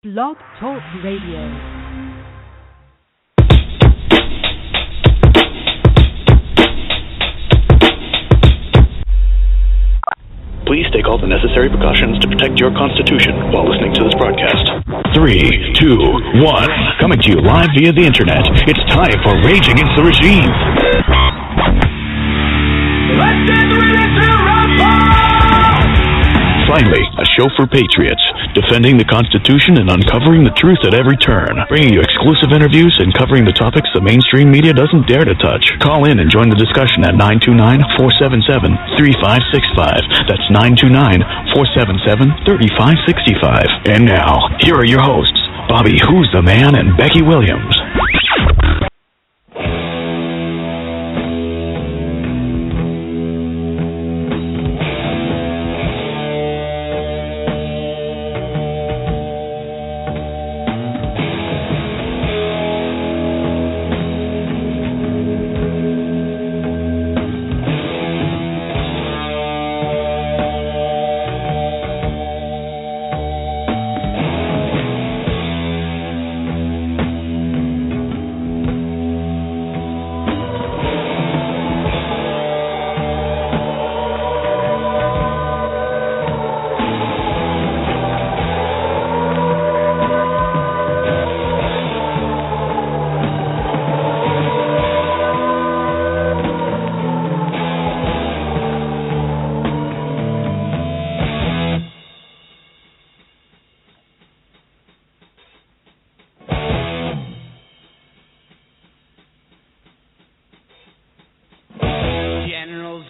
Blog Talk Radio. Please take all the necessary precautions to protect your Constitution while listening to this broadcast. 3, 2, 1. Coming to you live via the internet. It's time for Rage Against the Regime. Let's get ready to rumble! Finally, a show for patriots, defending the Constitution and uncovering the truth at every turn. Bringing you exclusive interviews and covering the topics the mainstream media doesn't dare to touch. Call in and join the discussion at 929-477-3565. That's 929-477-3565. And now, here are your hosts, Bobby Who's the Man and Becky Williams.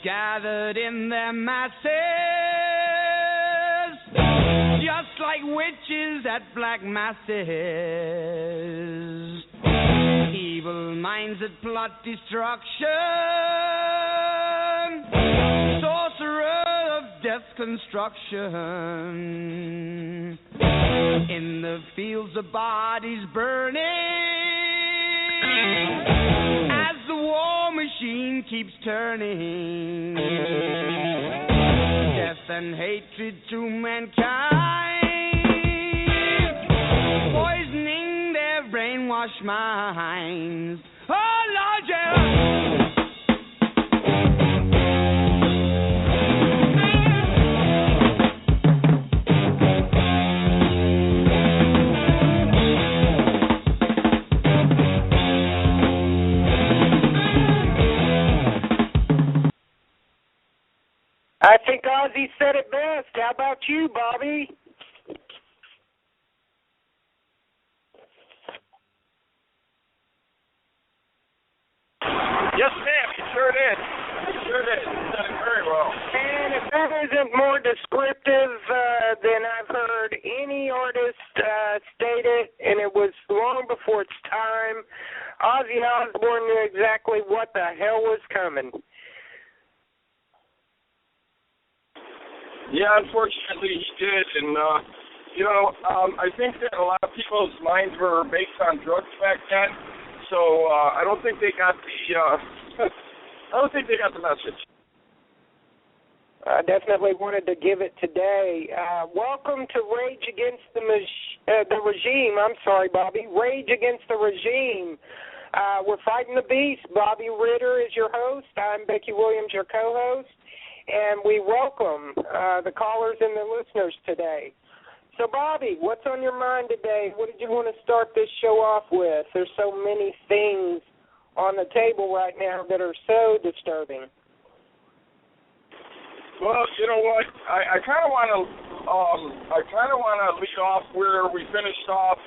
Gathered in their masses, just like witches at black masses. Evil minds that plot destruction, sorcerer of death construction. In the fields of bodies burning, as the war machine keeps turning, death and hatred to mankind, poisoning their brainwashed minds. Oh Lord, yeah. I think Ozzy said it best. How about you, Bobby? Yes, ma'am. You sure did. You sure did. You did it very well. And if that isn't more descriptive than I've heard any artist state it, and it was long before its time, Ozzy Osbourne knew exactly what the hell was coming. Yeah, unfortunately he did, and I think that a lot of people's minds were based on drugs back then, so I don't think they got the message. I definitely wanted to give it today. Welcome to Rage Against the Regime. I'm sorry, Bobby. Rage Against the Regime. We're fighting the beast. Bobby Ritter is your host. I'm Becky Williams, your co-host. And we welcome the callers and the listeners today. So, Bobby, what's on your mind today? What did you want to start this show off with? There's so many things on the table right now that are so disturbing. Well, you know what? I kind of want to lead off where we finished off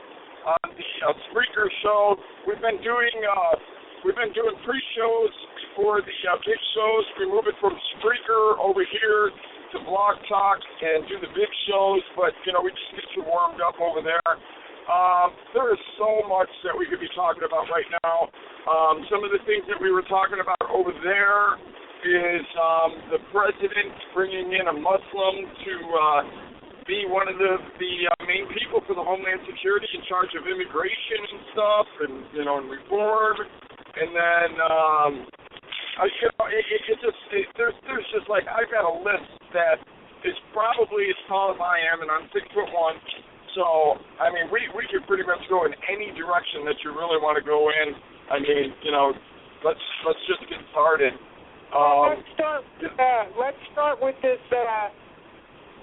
on the Spreaker show. We've been doing pre-shows for the big shows. We move it from Spreaker over here to Blog Talk and do the big shows, but, we just get you warmed up over there. There is so much that we could be talking about right now. Some of the things that we were talking about over there is the president bringing in a Muslim to be one of the main people for the Homeland Security in charge of immigration and stuff, and, and reform. And then, there's just like, I've got a list that is probably as tall as I am, and I'm 6'1", So, I mean, we could pretty much go in any direction that you really want to go in. I mean, let's just get started. Let's start with this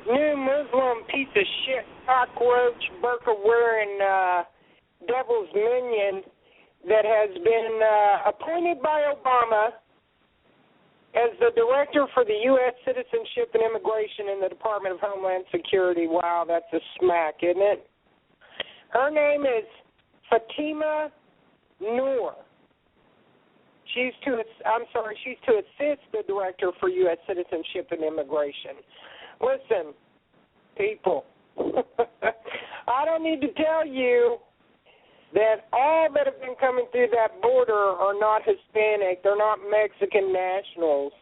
new Muslim piece of shit, cockroach, burqa-wearing devil's minion that has been appointed by Obama as the director for the U.S. Citizenship and Immigration in the Department of Homeland Security. Wow, that's a smack, isn't it? Her name is Fatima Noor. She's to assist the director for U.S. Citizenship and Immigration. Listen, people, I don't need to tell you that all that have been coming through that border are not Hispanic. They're not Mexican nationals.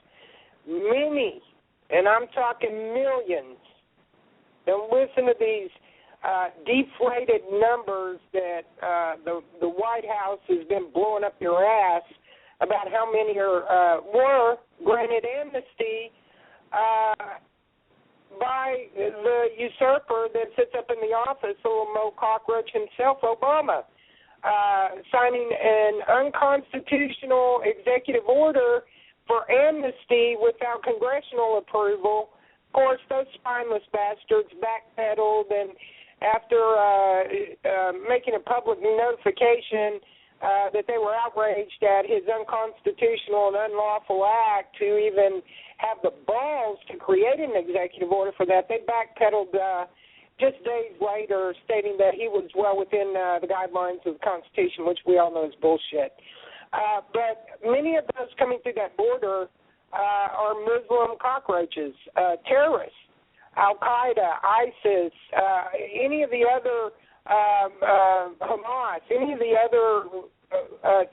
Many, and I'm talking millions. Don't listen to these deflated numbers that the White House has been blowing up your ass about how many were granted amnesty by the usurper that sits up in the office, little Mo Cockroach himself, Obama, signing an unconstitutional executive order for amnesty without congressional approval. Of course, those spineless bastards backpedaled, and after making a public notification that they were outraged at his unconstitutional and unlawful act to even have the balls to create an executive order for that, they backpedaled just days later, stating that he was well within the guidelines of the Constitution, which we all know is bullshit. But many of those coming through that border are Muslim cockroaches, terrorists, Al-Qaeda, ISIS, any of the other Hamas, any of the other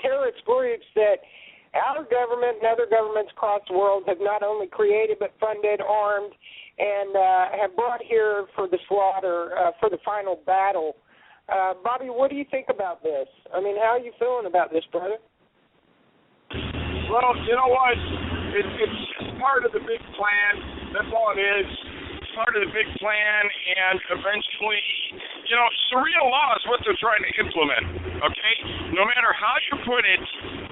terrorist groups that our government and other governments across the world have not only created but funded, armed, and have brought here for the slaughter, for the final battle. Bobby, what do you think about this? I mean, how are you feeling about this, brother? Well, you know what? It's part of the big plan. That's all it is. It's part of the big plan, and eventually, Sharia law is what they're trying to implement, okay? No matter how you put it,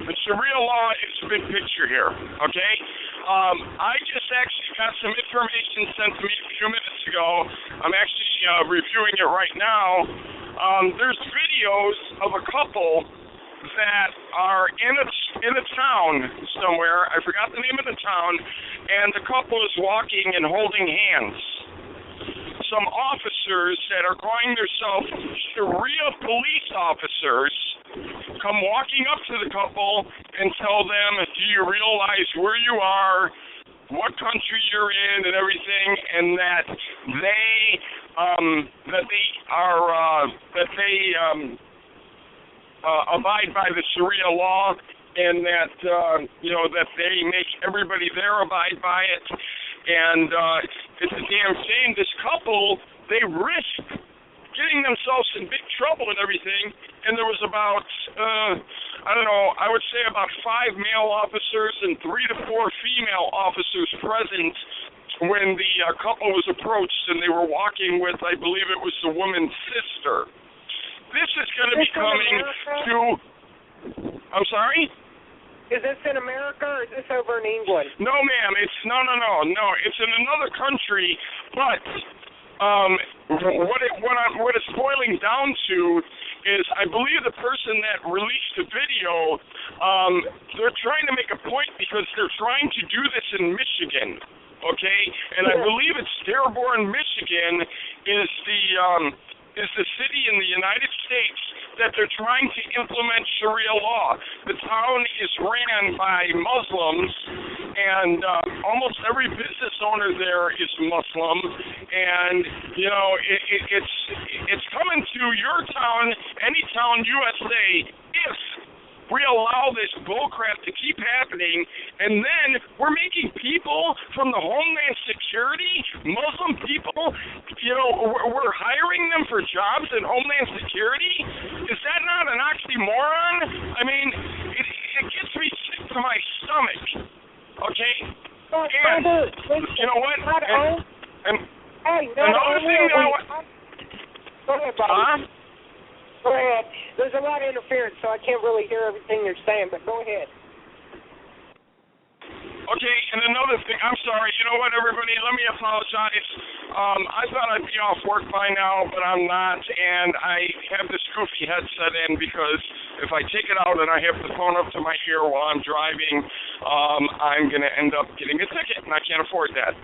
the Sharia law is the big picture here, okay? I just actually got some information sent to me a few minutes ago. I'm actually reviewing it right now. There's videos of a couple that are in a town somewhere. I forgot the name of the town, and the couple is walking and holding hands. Some officers that are calling themselves Sharia police officers come walking up to the couple and tell them, do you realize where you are, what country you're in, and everything, and that they abide by the Sharia law, and that that they make everybody there abide by it. And it's a damn shame. This couple, they risked getting themselves in big trouble and everything. And there was about, I would say about 5 male officers and 3 to 4 female officers present when the couple was approached, and they were walking with, I believe it was the woman's sister. This is going to be coming to... I'm sorry? Is this in America, or is this over in England? No, ma'am. No. It's in another country, but what it's boiling down to is, I believe the person that released the video, they're trying to make a point because they're trying to do this in Michigan, okay? And I believe it's Dearborn, Michigan, is the city in the United States that they're trying to implement Sharia law. The town is ran by Muslims, and almost every business owner there is Muslim. And it's coming to your town, any town, USA, if we allow this bullcrap to keep happening, and then we're making people from the Homeland Security, Muslim people, we're hiring them for jobs in Homeland Security? Is that not an oxymoron? I mean, it gets me sick to my stomach, okay? And you know what? Go Go ahead. There's a lot of interference, so I can't really hear everything you're saying, but go ahead. Okay, and another thing, I'm sorry, you know what, everybody, let me apologize. I thought I'd be off work by now, but I'm not, and I have this goofy headset in because if I take it out and I have the phone up to my ear while I'm driving, I'm going to end up getting a ticket, and I can't afford that.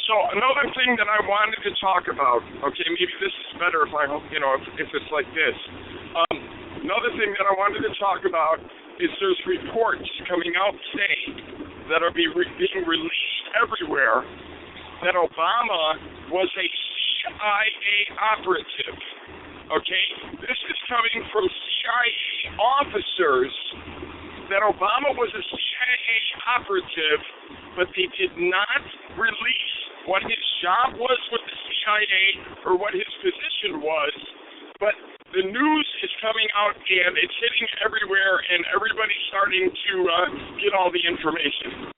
So another thing that I wanted to talk about, okay, maybe this is better if if it's like this. Another thing that I wanted to talk about is there's reports coming out today that are being released everywhere that Obama was a CIA operative. Okay? This is coming from CIA officers that Obama was a CIA operative, but they did not release what his job was with the CIA or what his position was. But the news is coming out and it's hitting everywhere, and everybody's starting to get all the information.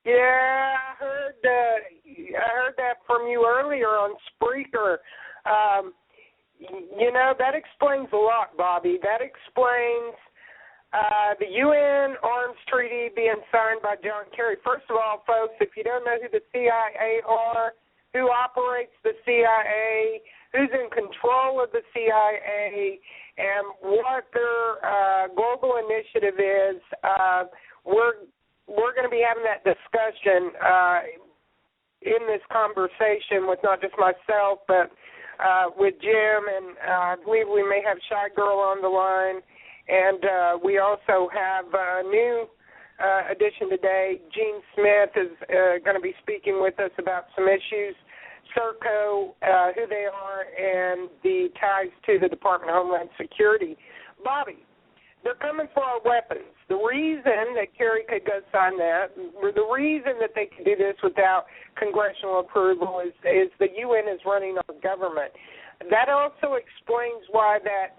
Yeah, I heard that from you earlier on Spreaker. That explains a lot, Bobby. That explains the UN Arms Treaty being signed by John Kerry. First of all, folks, if you don't know who the CIA are, who operates the CIA, who's in control of the CIA, and what their global initiative is, we're going to be having that discussion in this conversation with not just myself, but with Jim, and I believe we may have Shy Girl on the line, and we also have a new addition today. Gene Smith is going to be speaking with us about some issues, Serco, who they are, and the ties to the Department of Homeland Security. Bobby, they're coming for our weapons. The reason that Kerry could go sign that, the reason that they could do this without congressional approval is the UN is running our government. That also explains why that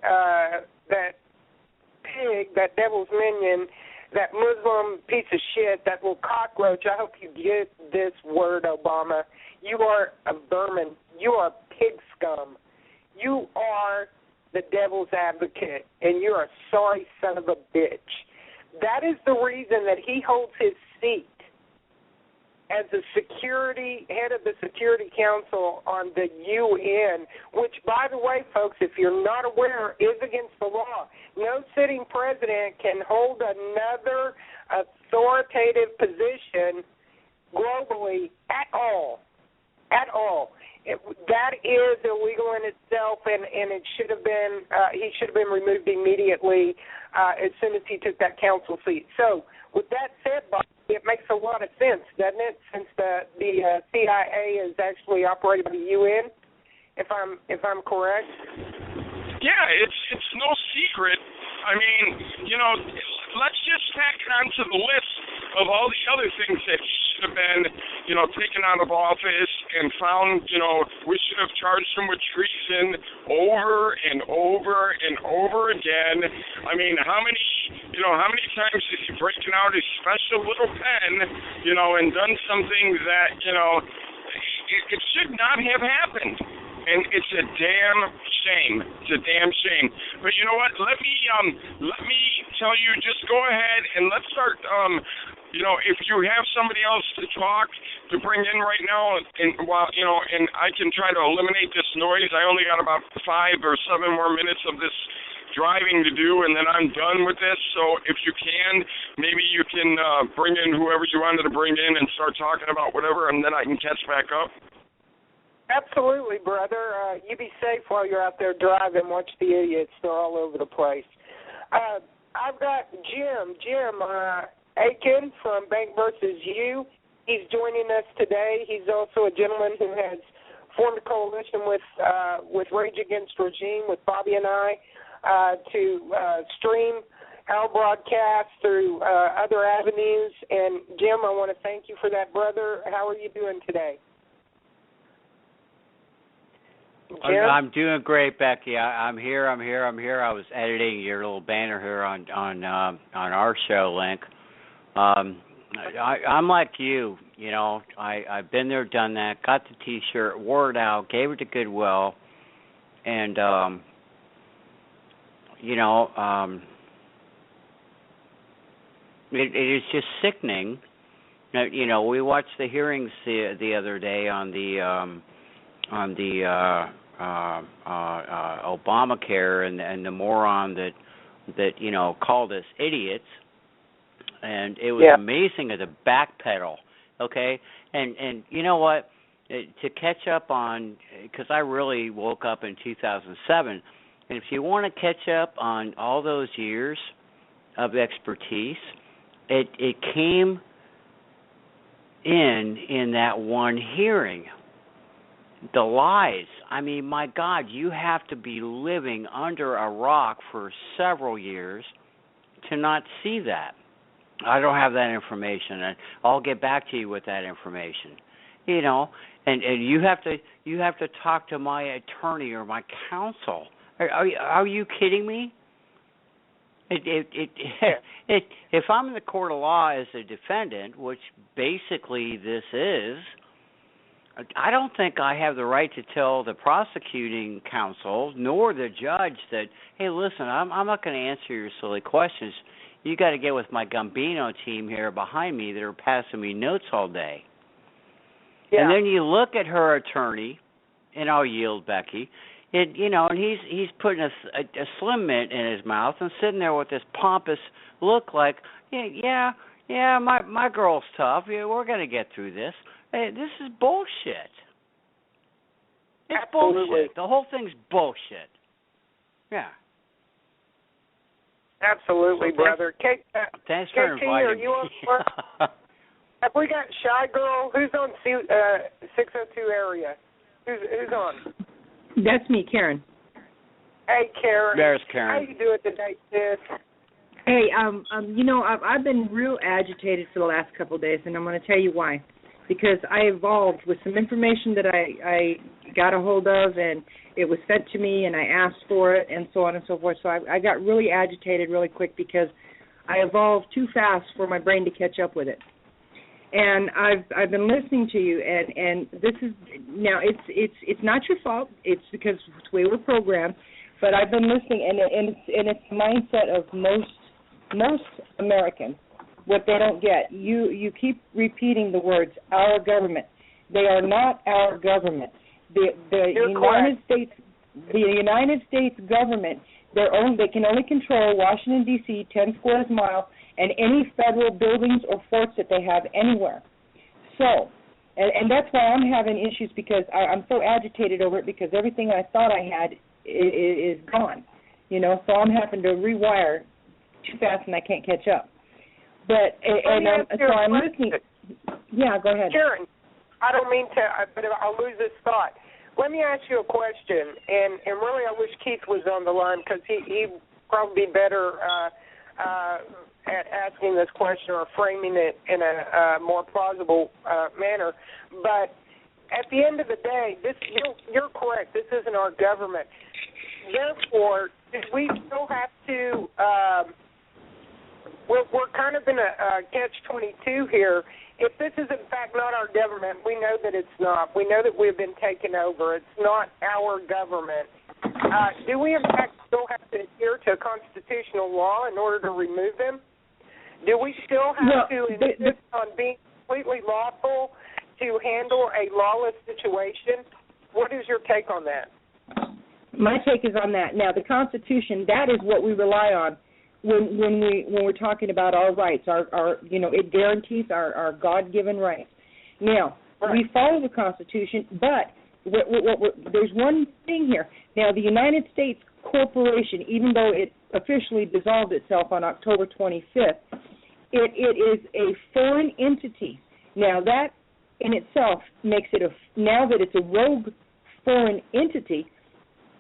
pig, that devil's minion, that Muslim piece of shit, that little cockroach, I hope you get this word, Obama. You are a vermin. You are pig scum. You are the devil's advocate, and you're a sorry son of a bitch. That is the reason that he holds his seat as the head of the Security Council on the UN, which, by the way, folks, if you're not aware, is against the law. No sitting president can hold another authoritative position globally at all. At all. That is illegal in itself, and it should have been. He should have been removed immediately as soon as he took that council seat. So, with that said, Bob, it makes a lot of sense, doesn't it? Since the CIA is actually operated by the UN, if I'm correct. Yeah, it's no secret. I mean, let's just tack on to the list of all the other things that he should have been, taken out of office and found, we should have charged him with treason over and over and over again. I mean, how many times has he broken out his special little pen, and done something that, it should not have happened. And it's a damn shame. It's a damn shame. But you know what? Let me tell you. Just go ahead and let's start. If you have somebody else to talk to bring in right now, and I can try to eliminate this noise. I only got about 5 or 7 more minutes of this driving to do, and then I'm done with this. So if you can, maybe you can bring in whoever you wanted to bring in and start talking about whatever, and then I can catch back up. Absolutely, brother. You be safe while you're out there driving. Watch the idiots. They're all over the place. I've got Jim Aiken from Bank vs. You. He's joining us today. He's also a gentleman who has formed a coalition with Rage Against Regime, with Bobby and I, to stream our broadcast through other avenues. And, Jim, I want to thank you for that, brother. How are you doing today? Jim? I'm doing great, Becky. I'm here. I was editing your little banner here on our show link. I'm like you. I've been there, done that. Got the T-shirt, wore it out, gave it to Goodwill, and it is just sickening. We watched the hearings the other day on the Obamacare and the moron that called us idiots, and it was amazing at the backpedal. Okay, and you know what? To catch up on, because I really woke up in 2007, and if you want to catch up on all those years of expertise, it came in that one hearing. The lies. I mean, my God, you have to be living under a rock for several years to not see that. I don't have that information, and I'll get back to you with that information. And you have to talk to my attorney or my counsel. Are you kidding me? If I'm in the court of law as a defendant, which basically this is, I don't think I have the right to tell the prosecuting counsel nor the judge that, hey, listen, I'm not going to answer your silly questions. You got to get with my Gambino team here behind me that are passing me notes all day. Yeah. And then you look at her attorney, and I'll yield, Becky, and he's putting a Slim Mint in his mouth and sitting there with this pompous look like, yeah, my girl's tough. Yeah, we're going to get through this. Hey, this is bullshit. It's Absolutely. Bullshit. The whole thing's bullshit. Yeah. Absolutely, So brother. Thanks for KT, inviting are you on board? Have we got Shy Girl? Who's on 602 area? Who's on? That's me, Karen. Hey, Karen. There's Karen. How you doing today, sis? Hey, I've been real agitated for the last couple of days, and I'm going to tell you why. Because I evolved with some information that I got a hold of, and it was sent to me, and I asked for it, and so on and so forth. So I got really agitated really quick because I evolved too fast for my brain to catch up with it. And I've been listening to you, and this is now it's not your fault. It's because it's the way we're programmed. But I've been listening, and it's the mindset of most Americans. What they don't get, you keep repeating the words "our government." They are not our government. The United States government, they can only control Washington D.C., 10 square miles, and any federal buildings or forts that they have anywhere. So, and that's why I'm having issues because I'm so agitated over it because everything I thought I had is gone. So I'm having to rewire too fast and I can't catch up. But I'm listening. Yeah, go ahead. Karen, I don't mean to, but I'll lose this thought. Let me ask you a question, and really I wish Keith was on the line because he'd probably be better at asking this question or framing it in a more plausible manner. But at the end of the day, you're correct. This isn't our government. Therefore, we still have to. We're kind of in a catch-22 here. If this is, in fact, not our government, we know that it's not. We know that we've been taken over. It's not our government. Do we, in fact, still have to adhere to constitutional law in order to remove them? Do we still have to insist on being completely lawful to handle a lawless situation? What is your take on that? My take is on that. Now, the Constitution, that is what we rely on. When we're talking about our rights, it guarantees our God-given rights. Now, we follow the Constitution, but there's one thing here. Now, the United States Corporation, even though it officially dissolved itself on October 25th, it is a foreign entity. Now, that in itself makes it now that it's a rogue foreign entity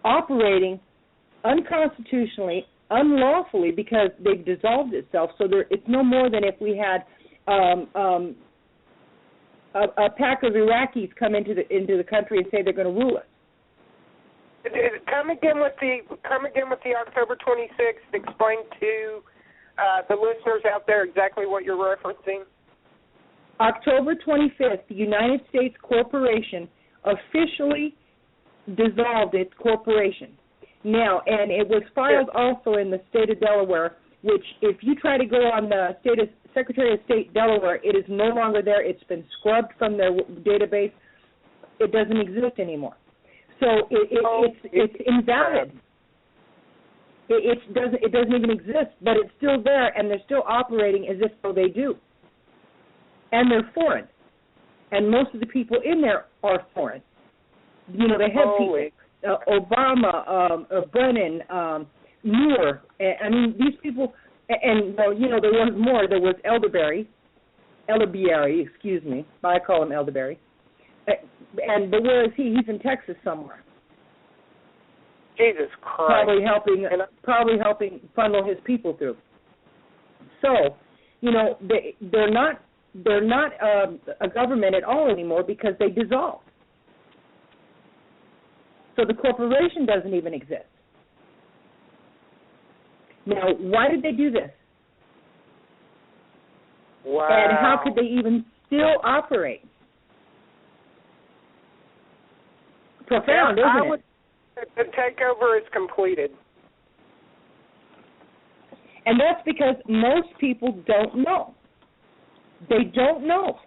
operating unconstitutionally, unlawfully, because they've dissolved itself. So it's no more than if we had a pack of Iraqis come into the country and say they're going to rule us. Come again with the October 26th. Explain to the listeners out there exactly what you're referencing. October 25th, the United States Corporation officially dissolved its corporation. Now, and it was filed also in the state of Delaware, which if you try to go on the Secretary of State Delaware, it is no longer there. It's been scrubbed from their database. It doesn't exist anymore. So it's invalid. It doesn't even exist, but it's still there, and they're still operating as if though they do. And they're foreign. And most of the people in there are foreign. You know, they have people, Obama, Brennan, Moore. I mean, these people, and well, you know, there was more. There was Elderberry, excuse me. I call him Elderberry. But where is he? He's in Texas somewhere. Jesus Christ! Probably helping funnel his people through. So, you know, they're not a government at all anymore because they dissolved. So the corporation doesn't even exist. Now, why did they do this? Wow! And how could they even still operate? Profound, isn't it? The takeover is completed. And that's because most people don't know. They don't know.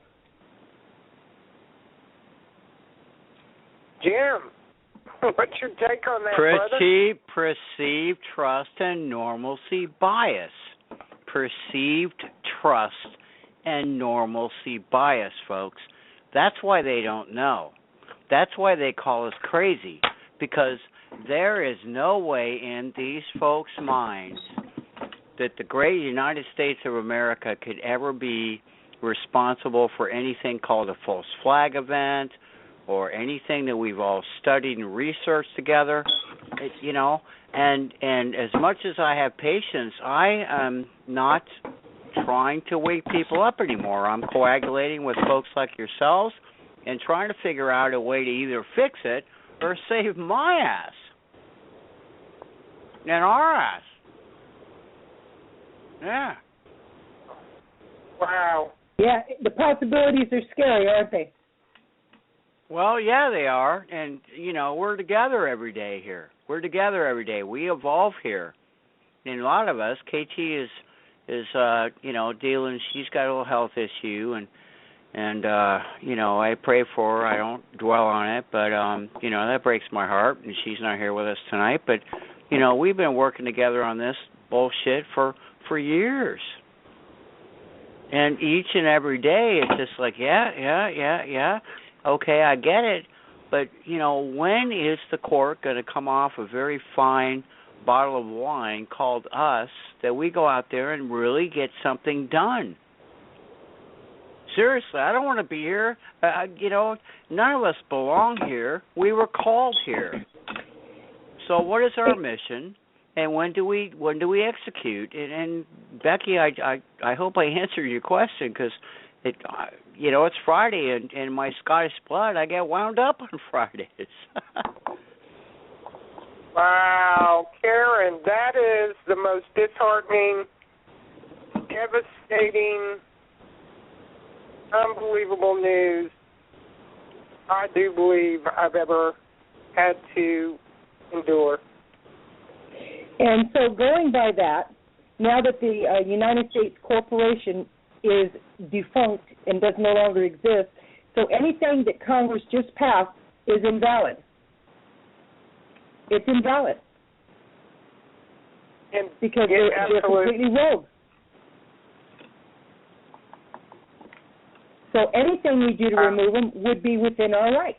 Jim, what's your take on that, brother? Perceived trust and normalcy bias. Perceived trust and normalcy bias, folks. That's why they don't know. That's why they call us crazy, because there is no way in these folks' minds that the great United States of America could ever be responsible for anything called a false flag event or anything that we've all studied and researched together. You know, and as much as I have patience, I am not trying to wake people up anymore. I'm coagulating with folks like yourselves and trying to figure out a way to either fix it or save my ass and our ass. Yeah. Wow. Yeah, the possibilities are scary, aren't they? Well, yeah, they are. And, you know, we're together every day here. We're together every day. We evolve here. And a lot of us, KT is you know, dealing, she's got a little health issue, and you know, I pray for her. I don't dwell on it, but you know, that breaks my heart, and she's not here with us tonight. But you know, we've been working together on this bullshit for years, and each and every day it's just like, yeah, okay, I get it, but you know, when is the court going to come off a very fine bottle of wine called us that we go out there and really get something done? Seriously, I don't want to be here. You know, none of us belong here. We were called here. So what is our mission, and when do we execute? And Becky, I hope I answered your question, because you know, it's Friday, and in my Scottish blood, I get wound up on Fridays. Wow, Karen, that is the most disheartening, devastating, unbelievable news I do believe I've ever had to endure. And so going by that, now that the United States Corporation is defunct and does no longer exist, so anything that Congress just passed is invalid. It's invalid. And because they're completely rogue. So anything we do to remove them would be within our right.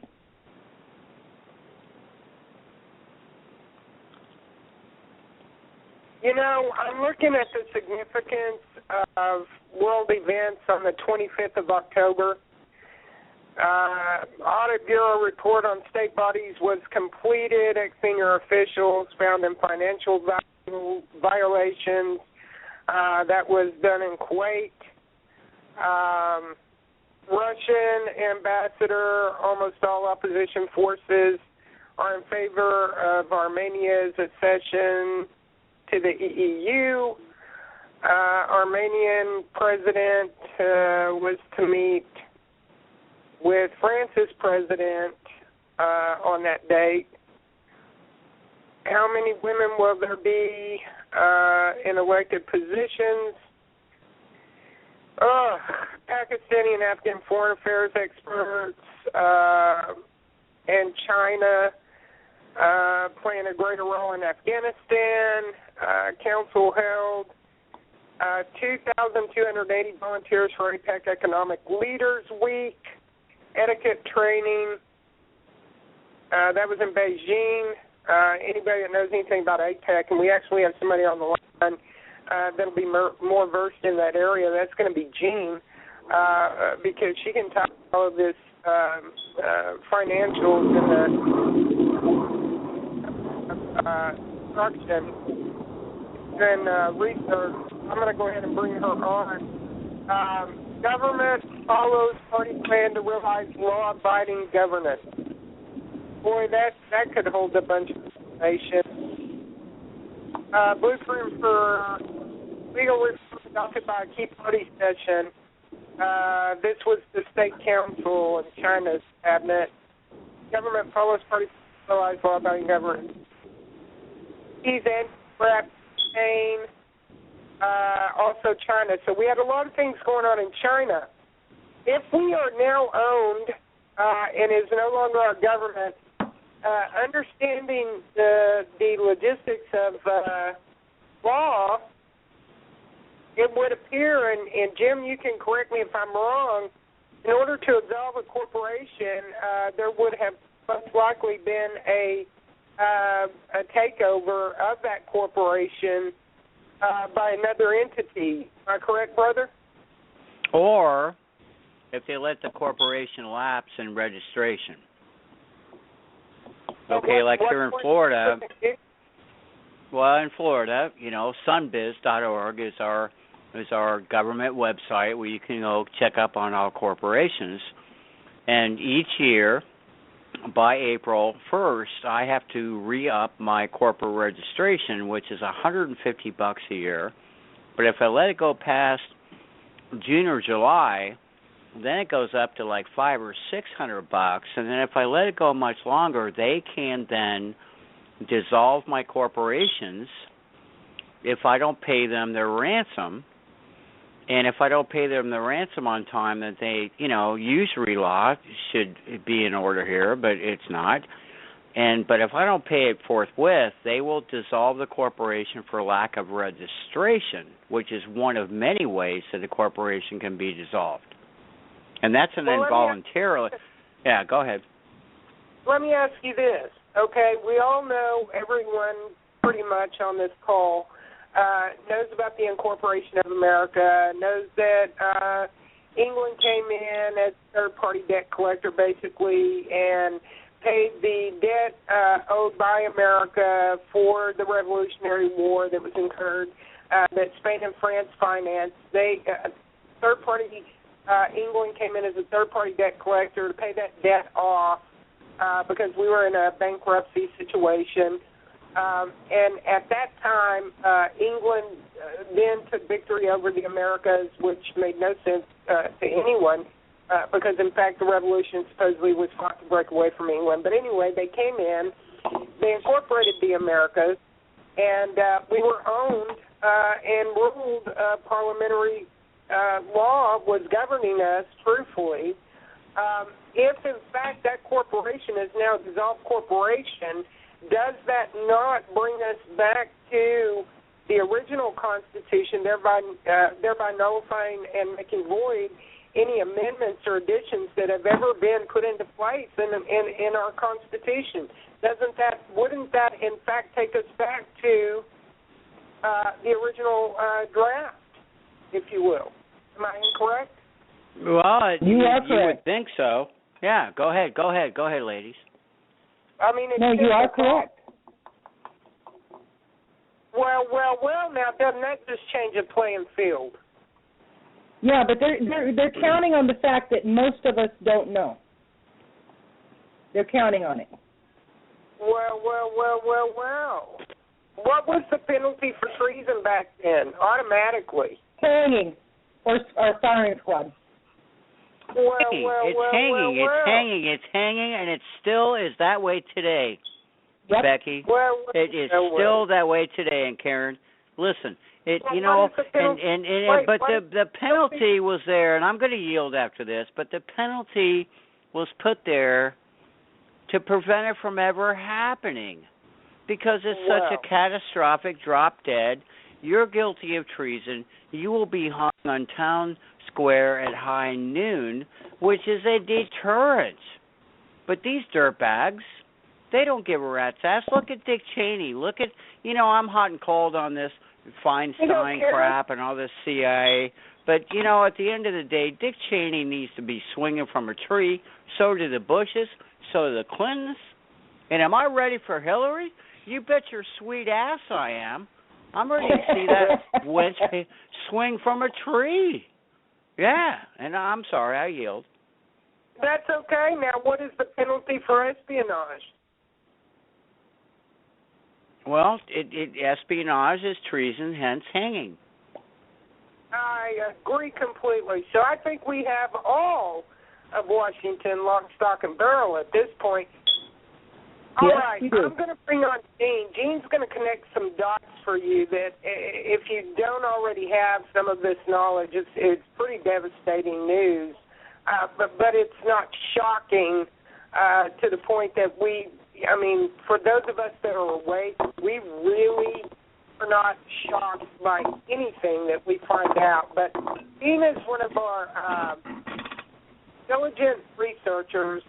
You know, I'm looking at the significance of world events on the 25th of October. Audit Bureau report on state bodies was completed. Ex-senior officials found in financial violations. That was done in Kuwait. Russian ambassador, almost all opposition forces are in favor of Armenia's accession to the EU. Armenian president was to meet with France's president on that date. How many women will there be in elected positions? Pakistani and Afghan foreign affairs experts and China playing a greater role in Afghanistan. Council held 2,280 volunteers for APEC Economic Leaders Week. Etiquette training. That was in Beijing. Anybody that knows anything about APEC, and we actually have somebody on the line that'll be more versed in that area, that's going to be Jean, because she can talk all of this financials and the instruction and research. I'm going to go ahead and bring her on. Government follows party plan to realize law-abiding governance. Boy, that could hold a bunch of information. Blueprint for legal reform adopted by a key party session. This was the state council in China's cabinet. Government follows party plan to realize law-abiding governance. He's anti-rap campaign. Also China. So we had a lot of things going on in China. If we are now owned and is no longer our government, understanding the logistics of law, it would appear, and Jim, you can correct me if I'm wrong, in order to absolve a corporation, there would have most likely been a takeover of that corporation by another entity. Am I correct, brother? Or if they let the corporation lapse in registration. Okay, like here in Florida. Well, in Florida, sunbiz.org is our government website where you can go check up on all corporations. And each year, by April 1st, I have to re-up my corporate registration, which is $150 a year. But if I let it go past June or July, then it goes up to like $500 or $600, and then if I let it go much longer, they can then dissolve my corporations if I don't pay them their ransom. And if I don't pay them the ransom on time, that they, usury law should be in order here, but it's not. But if I don't pay it forthwith, they will dissolve the corporation for lack of registration, which is one of many ways that a corporation can be dissolved. And that's an involuntary. Yeah, go ahead. Let me ask you this, okay? We all know, everyone pretty much on this call knows about the incorporation of America, knows that England came in as third-party debt collector, basically, and paid the debt owed by America for the Revolutionary War that was incurred, that Spain and France financed. Third-party England came in as a third-party debt collector to pay that debt off because we were in a bankruptcy situation. And at that time, England then took victory over the Americas, which made no sense to anyone because, in fact, the revolution supposedly was fought to break away from England. But anyway, they came in, they incorporated the Americas, and we were owned and ruled parliamentary law was governing us truthfully. If, in fact, that corporation is now a dissolved corporation, does that not bring us back to the original Constitution, thereby nullifying and making void any amendments or additions that have ever been put into place in our Constitution? Wouldn't that, in fact, take us back to the original draft, if you will? Am I incorrect? Well, you would think so. Yeah, go ahead, ladies. I mean, no, you are correct. Well. Now, doesn't that just change the playing field? Yeah, but they're counting on the fact that most of us don't know. They're counting on it. Well. What was the penalty for treason back then? Automatically. Hanging or firing squad. It's hanging, and it still is that way today. Yep. Becky. Well, It is still that way today. And Karen, listen, the penalty was there, and I'm going to yield after this. But the penalty was put there to prevent it from ever happening, because it's such a catastrophic drop dead. You're guilty of treason. You will be hung on town square at high noon, which is a deterrent. But these dirtbags, they don't give a rat's ass. Look at Dick Cheney. Look at, I'm hot and cold on this Feinstein crap and all this CIA. But, at the end of the day, Dick Cheney needs to be swinging from a tree. So do the Bushes. So do the Clintons. And am I ready for Hillary? You bet your sweet ass I am. I'm ready to see that wench swing from a tree. Yeah, and I'm sorry, I yield. That's okay. Now, what is the penalty for espionage? Well, espionage is treason, hence hanging. I agree completely. So I think we have all of Washington lock, stock, and barrel at this point. All right, I'm going to bring on Gene. Gene's going to connect some dots for you that if you don't already have some of this knowledge, it's pretty devastating news. But it's not shocking to the point that for those of us that are awake, we really are not shocked by anything that we find out. But Gene is one of our diligent researchers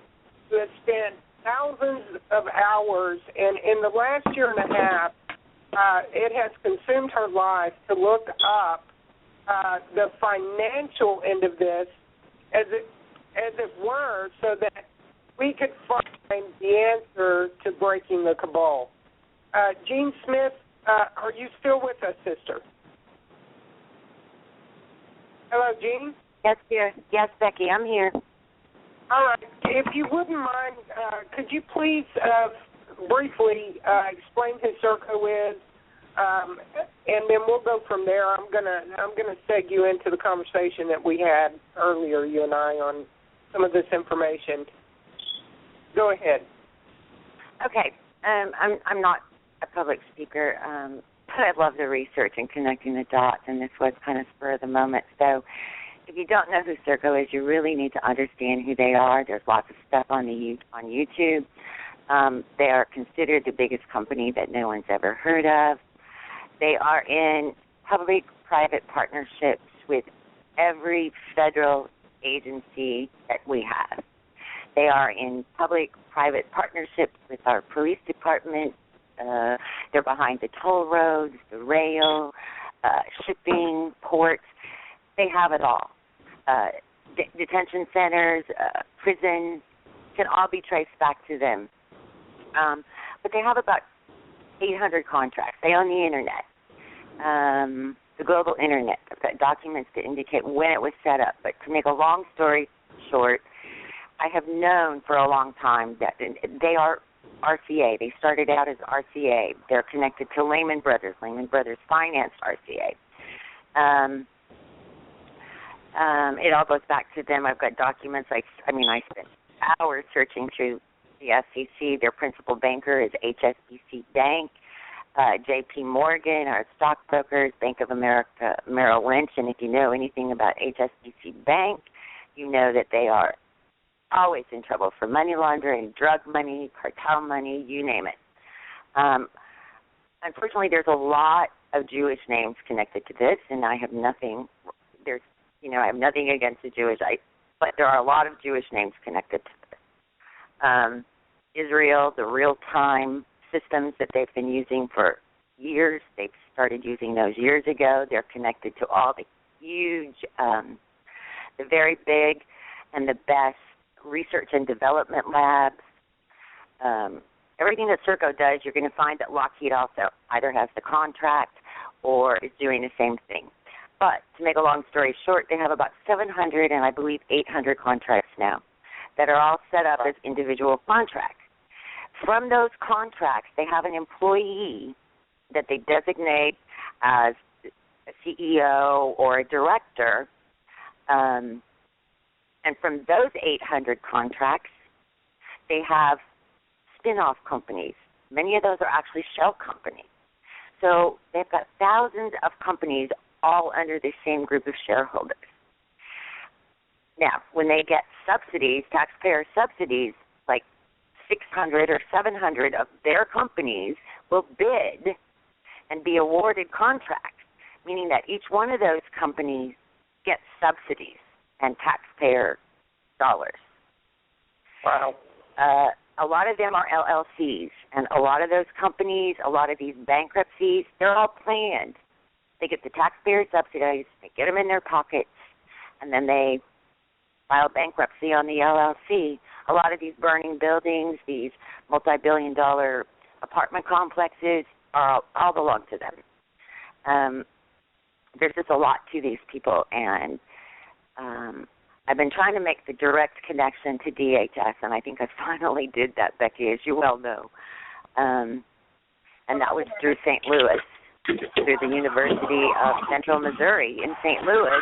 who has spent thousands of hours, and in the last year and a half, it has consumed her life to look up the financial end of this, as it were, so that we could find the answer to breaking the cabal. Gene Smith, are you still with us, sister? Hello, Gene? Yes, dear. Yes, Becky, I'm here. All right. If you wouldn't mind, could you please briefly explain who Serco is, and then we'll go from there. I'm gonna seg you into the conversation that we had earlier, you and I, on some of this information. Go ahead. Okay. I'm not a public speaker, but I love the research and connecting the dots, and this was kind of spur of the moment. So if you don't know who Serco is, you really need to understand who they are. There's lots of stuff on YouTube. They are considered the biggest company that no one's ever heard of. They are in public-private partnerships with every federal agency that we have. They are in public-private partnerships with our police department. They're behind the toll roads, the rail, shipping, ports. They have it all. Detention centers, prisons, can all be traced back to them. But they have about 800 contracts. They own the Internet, the global Internet. I've got documents to indicate when it was set up. But to make a long story short, I have known for a long time that they are RCA. They started out as RCA. They're connected to Lehman Brothers. Lehman Brothers financed RCA. It all goes back to them. I've got documents. I spent hours searching through the SEC. Their principal banker is HSBC Bank, J.P. Morgan, our stockbrokers, Bank of America, Merrill Lynch. And if you know anything about HSBC Bank, you know that they are always in trouble for money laundering, drug money, cartel money, you name it. Unfortunately, there's a lot of Jewish names connected to this, and I have nothing. I have nothing against the Jewish, but there are a lot of Jewish names connected to this. Israel, the real-time systems that they've been using for years, they've started using those years ago. They're connected to all the huge, the very big and the best research and development labs. Everything that Serco does, you're going to find that Lockheed also either has the contract or is doing the same thing. But to make a long story short, they have about 700 and I believe 800 contracts now that are all set up as individual contracts. From those contracts, they have an employee that they designate as a CEO or a director. And from those 800 contracts, they have spin-off companies Many of those are actually shell companies. So they've got thousands of companies all under the same group of shareholders. Now, when they get subsidies, taxpayer subsidies, like 600 or 700 of their companies will bid and be awarded contracts, meaning that each one of those companies gets subsidies and taxpayer dollars. Wow. A lot of them are LLCs, and a lot of those companies, a lot of these bankruptcies, they're all planned. They get the taxpayer subsidies, they get them in their pockets, and then they file bankruptcy on the LLC. A lot of these burning buildings, these multi-billion-dollar apartment complexes, all belong to them. There's just a lot to these people, and I've been trying to make the direct connection to DHS, and I think I finally did that, Becky, as you well know. And that was through St. Louis, through the University of Central Missouri in St. Louis.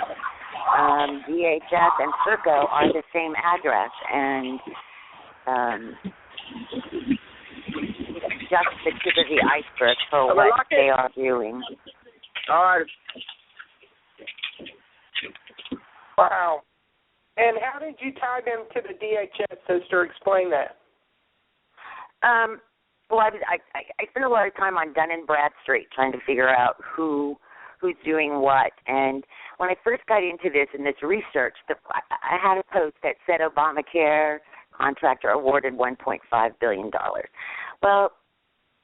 DHS and Serco are the same address, and it's just the tip of the iceberg for what they are doing. All right. Wow. And how did you tie them to the DHS, sister? Explain that. Well, I spent a lot of time on Dun & Bradstreet trying to figure out who's doing what. And when I first got into this and this research, I had a post that said Obamacare contractor awarded $1.5 billion. Well,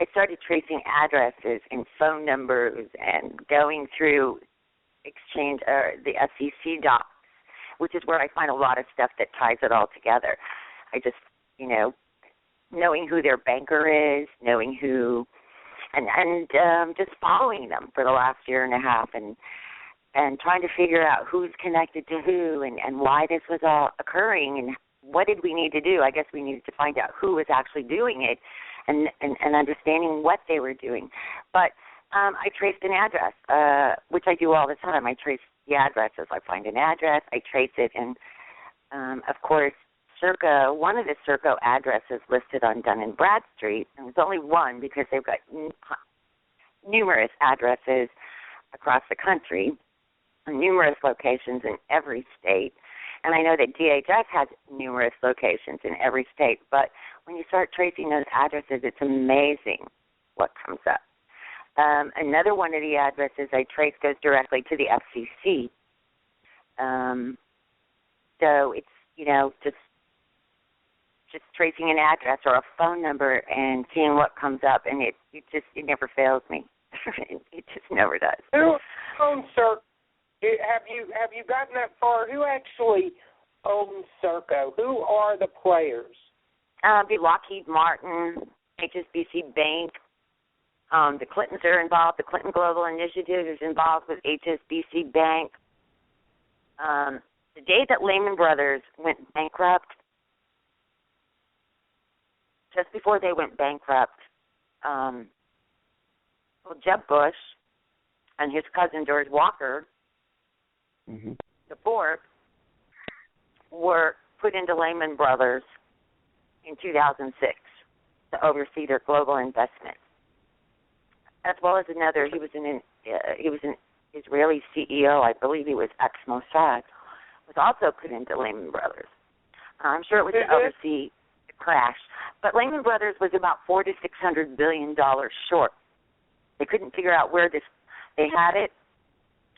I started tracing addresses and phone numbers and going through the SEC docs, which is where I find a lot of stuff that ties it all together. I just, knowing who their banker is, knowing who, and just following them for the last year and a half and trying to figure out who's connected to who and why this was all occurring and what did we need to do. I guess we needed to find out who was actually doing it and understanding what they were doing. But I traced an address, which I do all the time. I trace the addresses. I find an address, I trace it, and of course, Serco, one of the Serco addresses listed on Dun & Bradstreet, and there's only one because they've got numerous addresses across the country, numerous locations in every state, and I know that DHS has numerous locations in every state, but when you start tracing those addresses, it's amazing what comes up. Another one of the addresses I traced goes directly to the FCC. So it's, just tracing an address or a phone number and seeing what comes up, and it never fails me. It just never does. Who owns Serco? Have you gotten that far? Who actually owns Serco? Who are the players? Be Lockheed Martin, HSBC Bank. The Clintons are involved. The Clinton Global Initiative is involved with HSBC Bank. The day that Lehman Brothers went bankrupt, just before they went bankrupt, Jeb Bush and his cousin George Walker, the fourth, were put into Lehman Brothers in 2006 to oversee their global investments. As well as another, he was an Israeli CEO, I believe he was ex-Mossad, was also put into Lehman Brothers. I'm sure it was to oversee the crash. But Lehman Brothers was about $400 to $600 billion short. They couldn't figure out where they had it.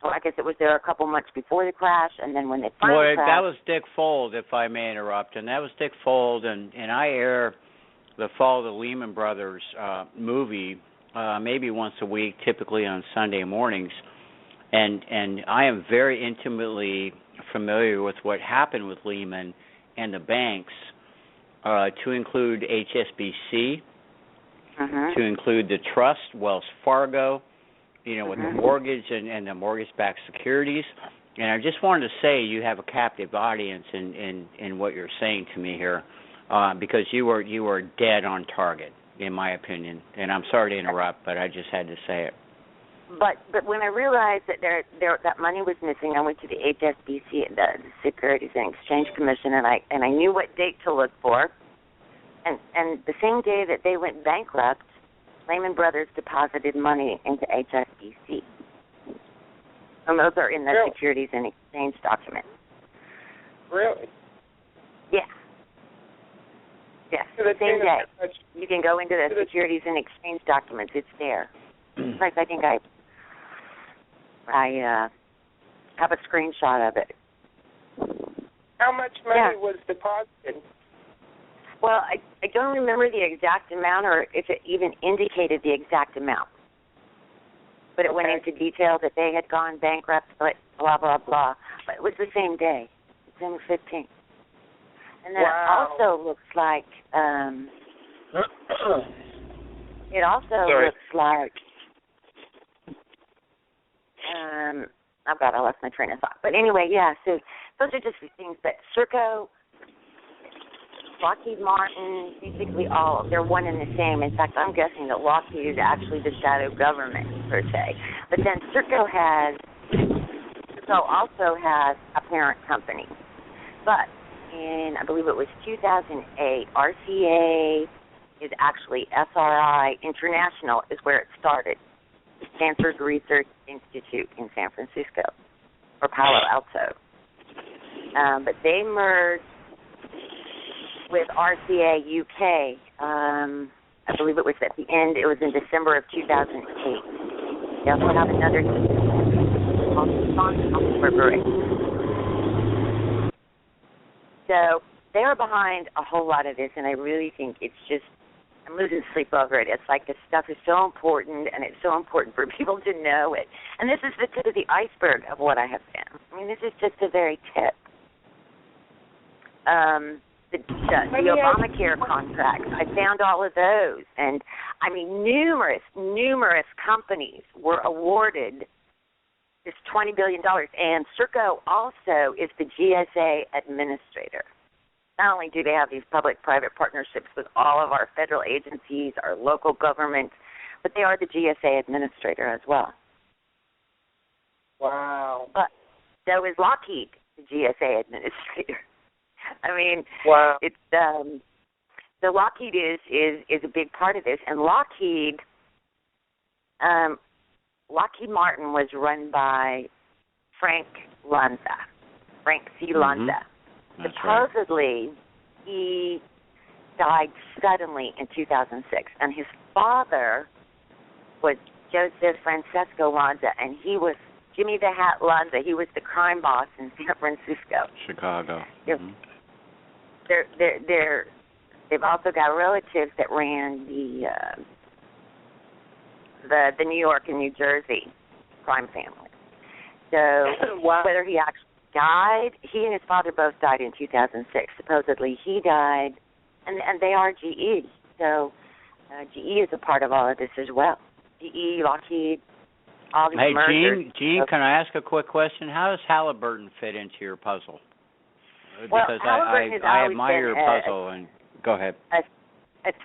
Well, I guess it was there a couple months before the crash, and then when they finally crashed. That was Dick Fuld, if I may interrupt, and that was Dick Fuld, and I air the Fall of the Lehman Brothers movie maybe once a week, typically on Sunday mornings, and I am very intimately familiar with what happened with Lehman and the banks, to include HSBC, to include the trust, Wells Fargo, with the mortgage and the mortgage-backed securities. And I just wanted to say you have a captive audience in what you're saying to me here, because you were dead on target, in my opinion. And I'm sorry to interrupt, but I just had to say it. But when I realized that that money was missing, I went to the HSBC, the Securities and Exchange Commission, and I knew what date to look for. And the same day that they went bankrupt, Lehman Brothers deposited money into HSBC. And those are in the Really? Securities and Exchange documents. Really? Yeah. Yes, To the same tune day. of how much? You can go into the to the- Securities and Exchange documents. It's there. In fact, I think I have a screenshot of it. How much money Yeah. was deposited? Well, I don't remember the exact amount or if it even indicated the exact amount. But it went Okay. into detail that they had gone bankrupt, but blah, blah, blah. But it was the same day, December 15th. And then Wow. it also looks like, Sorry. oh God, I lost my train of thought. But anyway, yeah, so those are just the things that Serco, Lockheed Martin, basically all, they're one and the same. In fact, I'm guessing that Lockheed is actually the shadow government, per se. But then Serco also has a parent company. But in, I believe it was 2008, RCA is actually SRI International is where it started. Stanford Research Institute in San Francisco, or Palo Alto. But they merged with RCA UK. I believe it was at the end. It was in December of 2008. They also have another called Sonic Corporation. So they are behind a whole lot of this, and I really think it's just, I'm losing sleep over it. It's like this stuff is so important, and it's so important for people to know it. And this is the tip of the iceberg of what I have found. I mean, this is just the very tip. The Obamacare contracts, I found all of those. And, I mean, numerous companies were awarded this $20 billion. And Serco also is the GSA administrator. Not only do they have these public-private partnerships with all of our federal agencies, our local governments, but they are the GSA administrator as well. Wow. But so is Lockheed, the GSA administrator. I mean, wow. It's so Lockheed is a big part of this, and Lockheed Martin was run by Frank C. Lanza. That's Supposedly, he died suddenly in 2006, and his father was Joseph Francesco Lanza, and he was Jimmy the Hat Lanza. He was the crime boss in San Francisco. Chicago. Mm-hmm. They've also got relatives that ran the New York and New Jersey crime family. So wow. Whether he actually died, he and his father both died in 2006. Supposedly he died, and they are GE. So GE is a part of all of this as well. GE, Lockheed, all these mergers. Gene, can I ask a quick question? How does Halliburton fit into your puzzle? Because I admire your puzzle. And go ahead. A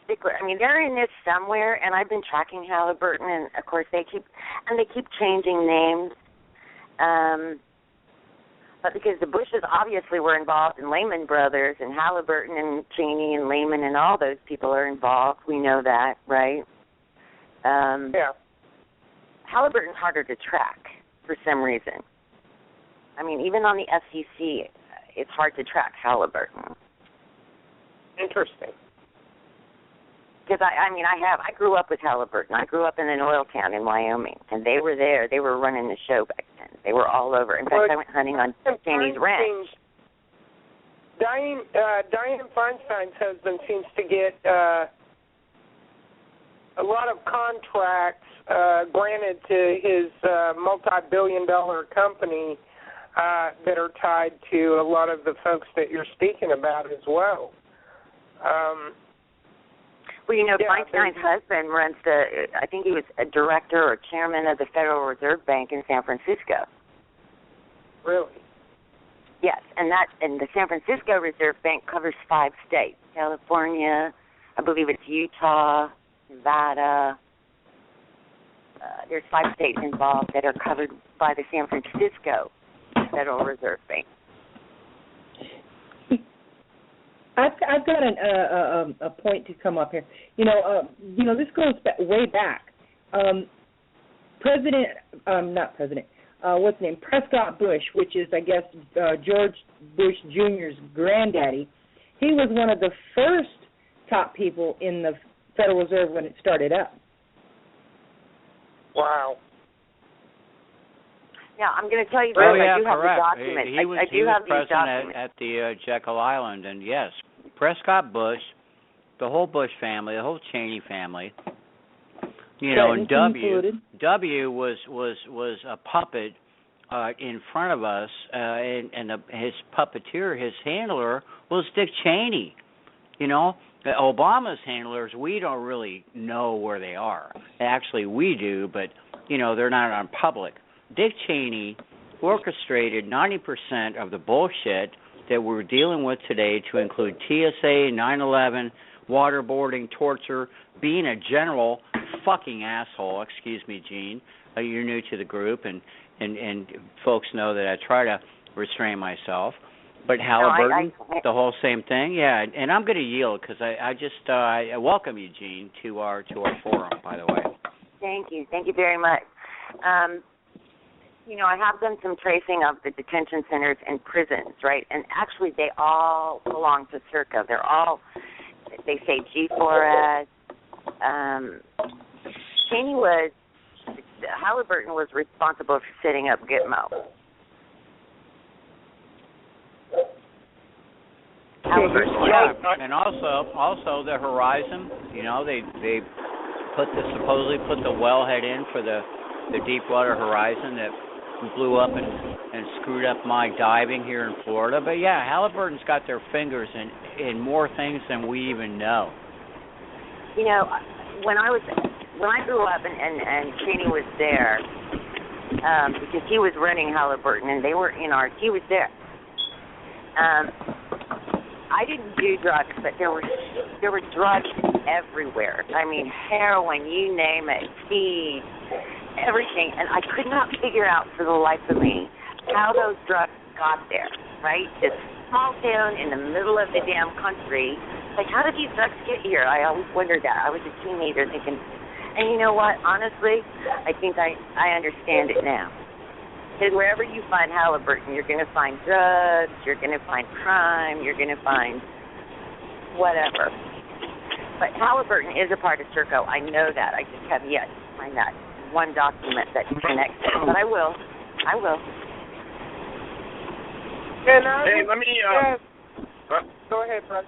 stickler. I mean, they're in this somewhere, and I've been tracking Halliburton, and of course they keep changing names. But because the Bushes obviously were involved in Lehman Brothers, and Halliburton and Cheney and Lehman and all those people are involved. We know that, right? Yeah. Halliburton's harder to track for some reason. I mean, even on the FCC, it's hard to track Halliburton. Interesting. Because I grew up with Halliburton. I grew up in an oil town in Wyoming, and they were there. They were running the show back then. They were all over. In fact, I went hunting on Cheney's ranch. Dianne Feinstein's husband seems to get a lot of contracts granted to his multi-billion-dollar company that are tied to a lot of the folks that you're speaking about as well. Well, Feinstein's husband runs I think he was a director or chairman of the Federal Reserve Bank in San Francisco. Really? Yes, and the San Francisco Reserve Bank covers 5 states: California, I believe it's Utah, Nevada. There's 5 states involved that are covered by the San Francisco Federal Reserve Bank. I've got a point to come up here. This goes way back. Prescott Bush, which is, I guess, George Bush Jr.'s granddaddy. He was one of the first top people in the Federal Reserve when it started up. Wow. Yeah, I'm going to tell you, Oh, I yeah, do have the correct. documents. He was have these president documents. at the Jekyll Island, and yes, Prescott Bush, the whole Bush family, the whole Cheney family, and W was a puppet in front of us, and his puppeteer, his handler, was Dick Cheney. Obama's handlers, we don't really know where they are. Actually, we do, but they're not on public. Dick Cheney orchestrated 90% of the bullshit that we're dealing with today, to include TSA, 9/11, waterboarding, torture, being a general fucking asshole. Excuse me, Gene. You're new to the group, and folks know that I try to restrain myself. But Halliburton, the whole same thing. Yeah, and I'm going to yield because I welcome you, Gene, to our forum. By the way. Thank you very much. I have done some tracing of the detention centers and prisons, right? And actually, they all belong to Serco. They say G4S. Halliburton was responsible for setting up Gitmo. Yeah, and also the Horizon. They supposedly put the wellhead in for the Deepwater Horizon that blew up and screwed up my diving here in Florida. But yeah, Halliburton's got their fingers in more things than we even know. When I grew up and Cheney was there, because he was running Halliburton and they were he was there. I didn't do drugs, but there were drugs everywhere. I mean, heroin, you name it, speed, everything. And I could not figure out for the life of me how those drugs got there, right? This small town in the middle of the damn country. Like, how did these drugs get here? I always wondered that. I was a teenager thinking, and you know what? Honestly, I think I understand it now. Because wherever you find Halliburton, you're going to find drugs, you're going to find crime, you're going to find whatever. But Halliburton is a part of Serco. I know that. I just have yet to find that one document that connects it. But I will. Hey, let me. Go ahead, Fred.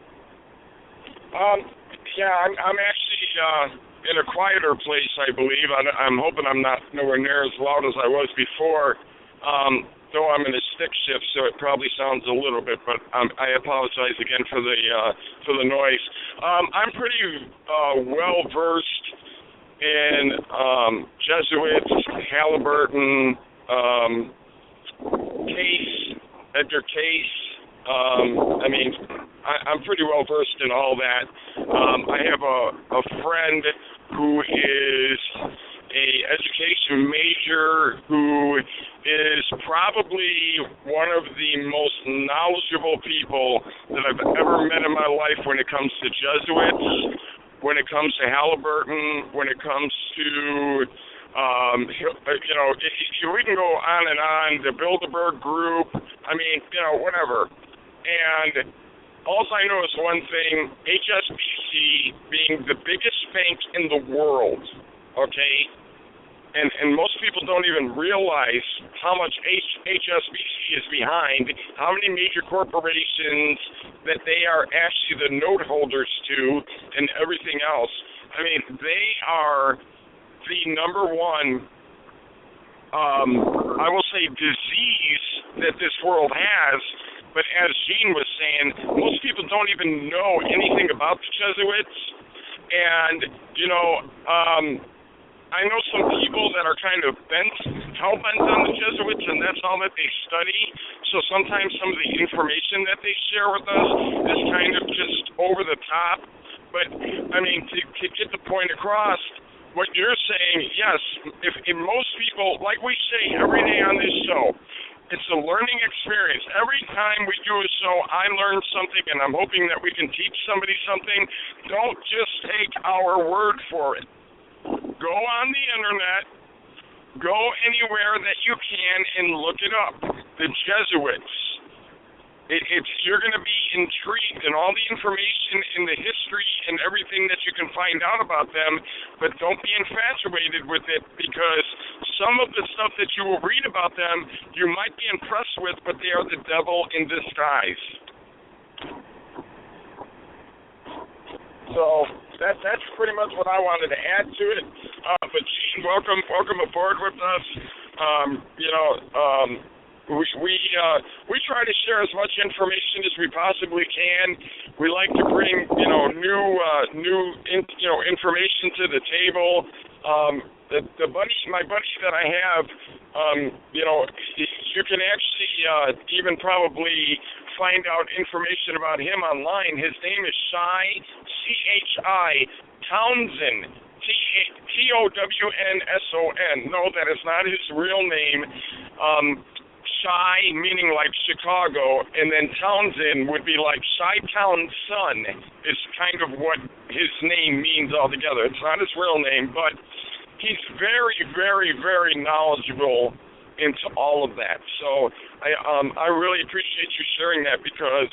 Yeah, I'm actually in a quieter place, I believe. I'm hoping I'm not nowhere near as loud as I was before. Though I'm in a stick shift, so it probably sounds a little bit, but I apologize again for the noise. I'm pretty well versed in Jesuits, Halliburton, Edgar Case. I'm pretty well versed in all that. I have a friend who is a education major who is probably one of the most knowledgeable people that I've ever met in my life when it comes to Jesuits, when it comes to Halliburton, when it comes to we can go on and on, the Bilderberg Group, whatever. And all I know is one thing, HSBC being the biggest bank in the world, okay? And most people don't even realize how much HSBC is behind, how many major corporations that they are actually the note holders to and everything else. They are the number one, I will say, disease that this world has. But as Gene was saying, most people don't even know anything about the Jesuits. And, I know some people that are kind of hell-bent on the Jesuits, and that's all that they study. So sometimes some of the information that they share with us is kind of just over the top. But, to get the point across, what you're saying, yes, if most people, like we say every day on this show, it's a learning experience. Every time we do a so I learned something, and I'm hoping that we can teach somebody something. Don't just take our word for it. Go on the internet, go anywhere that you can and look it up. The Jesuits. You're going to be intrigued in all the information in the history and everything that you can find out about them, but don't be infatuated with it, because some of the stuff that you will read about them you might be impressed with, but they are the devil in disguise. So that's pretty much what I wanted to add to it. But Gene, welcome aboard with us. We try to share as much information as we possibly can. We like to bring new information to the table. My buddy that I have, you can actually even probably find out information about him online. His name is Chi, C-H-I, Townsend, T-O-W-N-S-O-N. No, that is not his real name. Chi, meaning like Chicago, and then Townsend would be like Chi-Town's son, is kind of what his name means altogether. It's not his real name, but he's very, very, very knowledgeable into all of that. So I really appreciate you sharing that, because,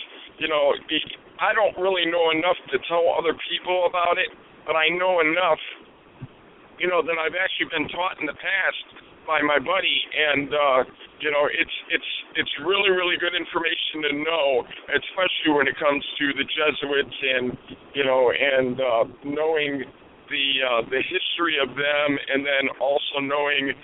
I don't really know enough to tell other people about it, but I know enough, that I've actually been taught in the past by my buddy, and it's really, really good information to know, especially when it comes to the Jesuits and knowing the history of them, and then also knowing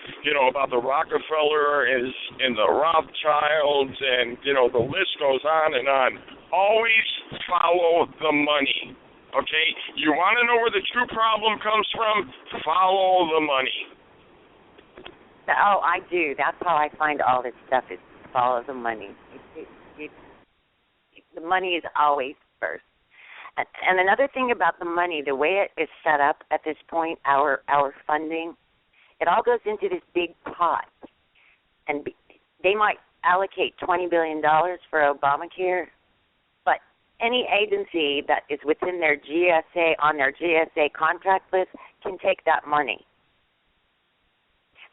about the Rockefeller and the Rothschilds, and the list goes on and on. Always follow the money. Okay, you want to know where the true problem comes from? Follow the money. Oh, I do. That's how I find all this stuff, is follow the money. The money is always first. And another thing about the money, the way it is set up at this point, our funding, it all goes into this big pot. And they might allocate $20 billion for Obamacare, but any agency that is within their GSA, on their GSA contract list, can take that money.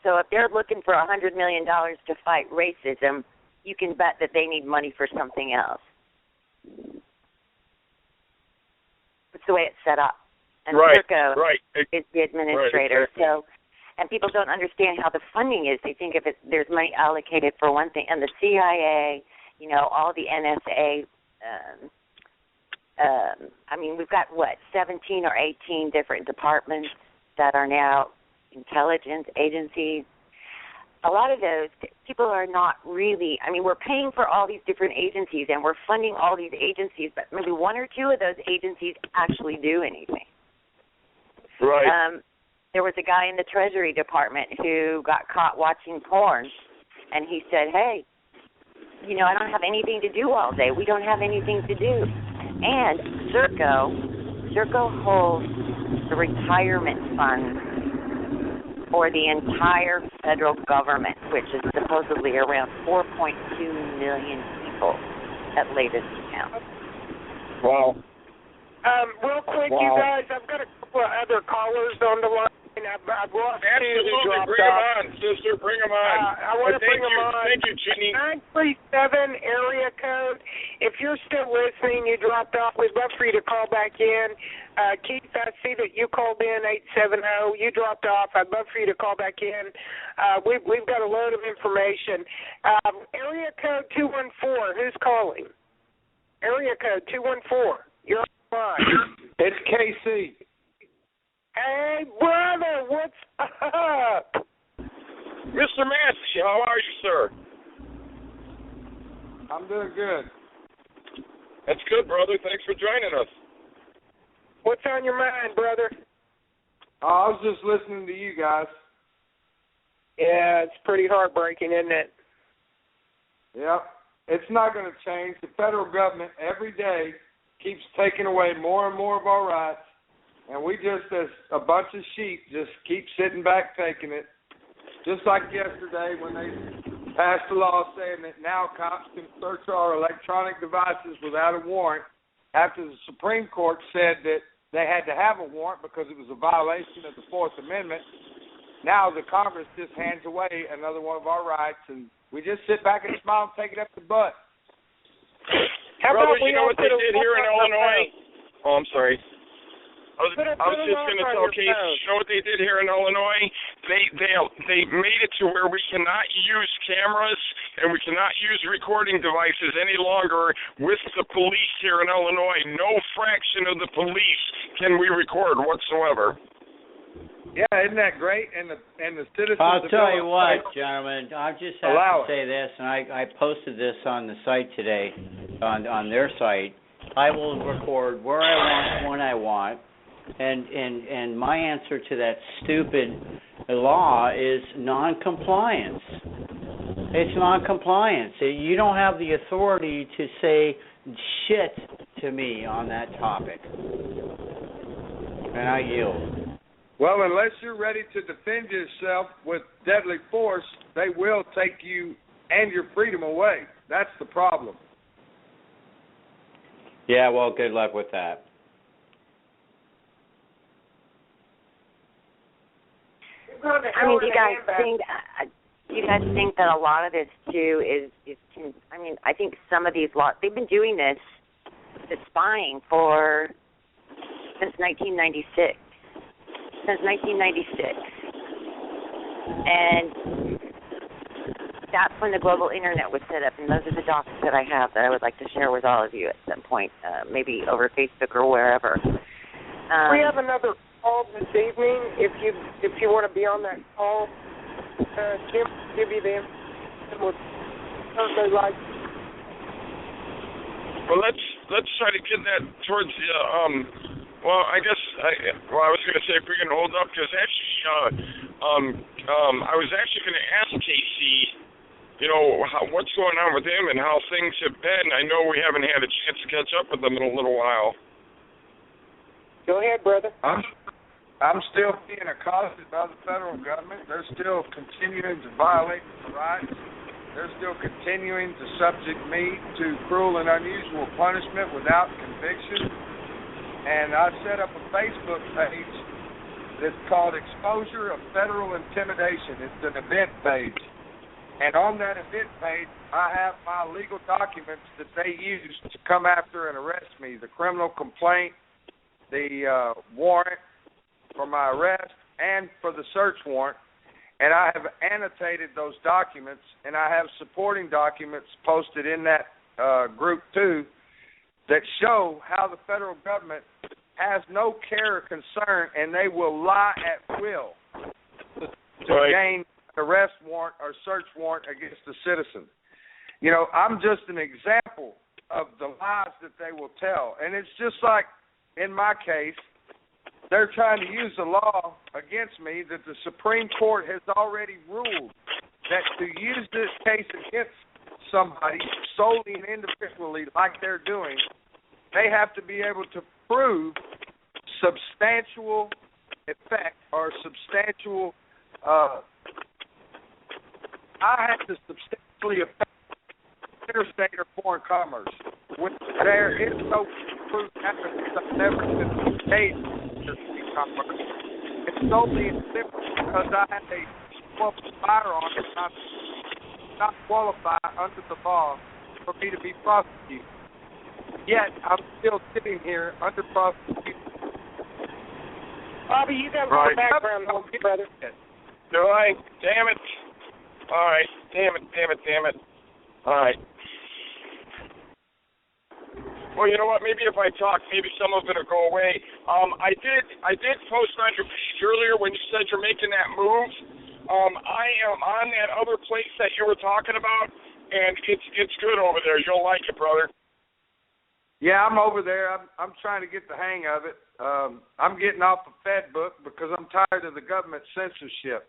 So if they're looking for $100 million to fight racism, you can bet that they need money for something else. It's the way it's set up. And Serco is the administrator. Right, exactly. So, and people don't understand how the funding is. They think there's money allocated for one thing. And the CIA, all the NSA, we've got, 17 or 18 different departments that are now intelligence agencies. A lot of those people are not really, we're paying for all these different agencies and we're funding all these agencies, but maybe one or two of those agencies actually do anything. Right. There was a guy in the Treasury Department who got caught watching porn, and he said, hey, I don't have anything to do all day. We don't have anything to do. And Serco holds the retirement fund for the entire federal government, which is supposedly around 4.2 million people at latest count. Wow. Real quick, you guys, I've got a couple of other callers on the line. I've lost Absolutely. two who dropped bring them off. on, sister. Bring them on. I want to bring them on. Thank you, Ginny. 937 area code. If you're still listening, you dropped off. We'd love for you to call back in. Keith, I see that you called in 870. You dropped off. I'd love for you to call back in. We've got a load of information. Area code 214. Who's calling? Area code 214. You're on the line. It's KC. Hey, brother, what's up? Mr. Massey, how are you, sir? I'm doing good. That's good, brother. Thanks for joining us. What's on your mind, brother? I was just listening to you guys. Yeah, it's pretty heartbreaking, isn't it? Yep. It's not going to change. The federal government every day keeps taking away more and more of our rights, and we just, as a bunch of sheep, just keep sitting back taking it. Just like yesterday when they passed a law saying that now cops can search our electronic devices without a warrant after the Supreme Court said that they had to have a warrant because it was a violation of the Fourth Amendment. Now the Congress just hands away another one of our rights, and we just sit back and smile and take it up the butt. How Brother, you know what they did here in Illinois? Oh, I'm sorry. I was just going to tell Casey, you know what they did here in Illinois? They made it to where we cannot use cameras and we cannot use recording devices any longer with the police here in Illinois. No fraction of the police can we record whatsoever. Yeah, isn't that great? And the citizens. I'll tell you what, gentlemen. I just have to say this, and I posted this on the site today, on their site. I will record where I want, when I want. And my answer to that stupid law is non-compliance. It's non-compliance. You don't have the authority to say shit to me on that topic. And I yield. Well, unless you're ready to defend yourself with deadly force, they will take you and your freedom away. That's the problem. Yeah, well, good luck with that. I mean, do you guys think that a lot of this too is I mean, I think some of these laws, they've been doing this spying since 1996. And that's when the global internet was set up, and those are the docs that I have that I would like to share with all of you at some point, maybe over Facebook or wherever. We have another call this evening. If you want to be on that call, give you the information. Would certainly like. Well, let's try to get that towards the. Well, I guess I was going to say if we can hold up, because actually, I was actually going to ask Casey, you know, what's going on with him and how things have been. I know we haven't had a chance to catch up with him in a little while. Go ahead, brother. I'm still being accosted by the federal government. They're still continuing to violate my rights. They're still continuing to subject me to cruel and unusual punishment without conviction. And I set up a Facebook page that's called Exposure of Federal Intimidation. It's an event page. And on that event page, I have my legal documents that they use to come after and arrest me, the criminal complaint, the warrant for my arrest, and for the search warrant. And I have annotated those documents, and I have supporting documents posted in that group too that show how the federal government has no care or concern, and they will lie at will to gain an arrest warrant or search warrant against a citizen. You know, I'm just an example of the lies that they will tell. And it's just like in my case, they're trying to use a law against me that the Supreme Court has already ruled that to use this case against somebody solely and individually like they're doing, they have to be able to prove substantial effect or substantial I have to substantially affect interstate or foreign commerce. When there is no proof evidence I've never been engaged in interstate commerce. It's solely and simply because I have a firearm and not qualified under the law for me to be prosecuted. Yet I'm still sitting here under prosecution. Bobby, you got a lot of background on me, brother. Do I? Damn it. All right. Damn it. All right. Well, you know what? Maybe if I talk, maybe some of it will go away. I did post on your page earlier when you said you're making that move. I am on that other place that you were talking about, and it's good over there. You'll like it, brother. Yeah, I'm over there. I'm trying to get the hang of it. I'm getting off the Fed book because I'm tired of the government censorship.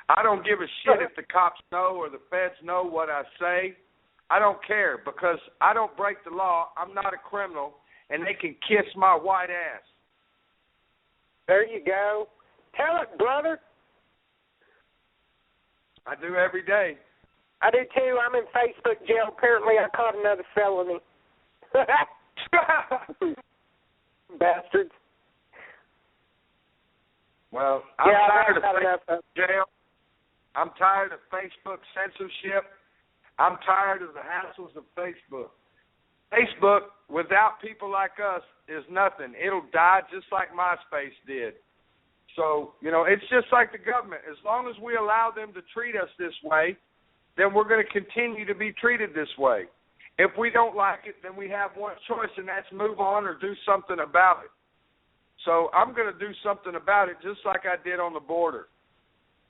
I don't give a shit if the cops know or the feds know what I say. I don't care because I don't break the law. I'm not a criminal, and they can kiss my white ass. There you go. Tell it, brother. I do every day. I do too. I'm in Facebook jail. Apparently, I caught another felony. Bastards. Well, I'm tired of Facebook jail. I'm tired of Facebook censorship. I'm tired of the hassles of Facebook. Facebook, without people like us, is nothing. It'll die just like MySpace did. So, it's just like the government. As long as we allow them to treat us this way, then we're going to continue to be treated this way. If we don't like it, then we have one choice, and that's move on or do something about it. So I'm going to do something about it just like I did on the border.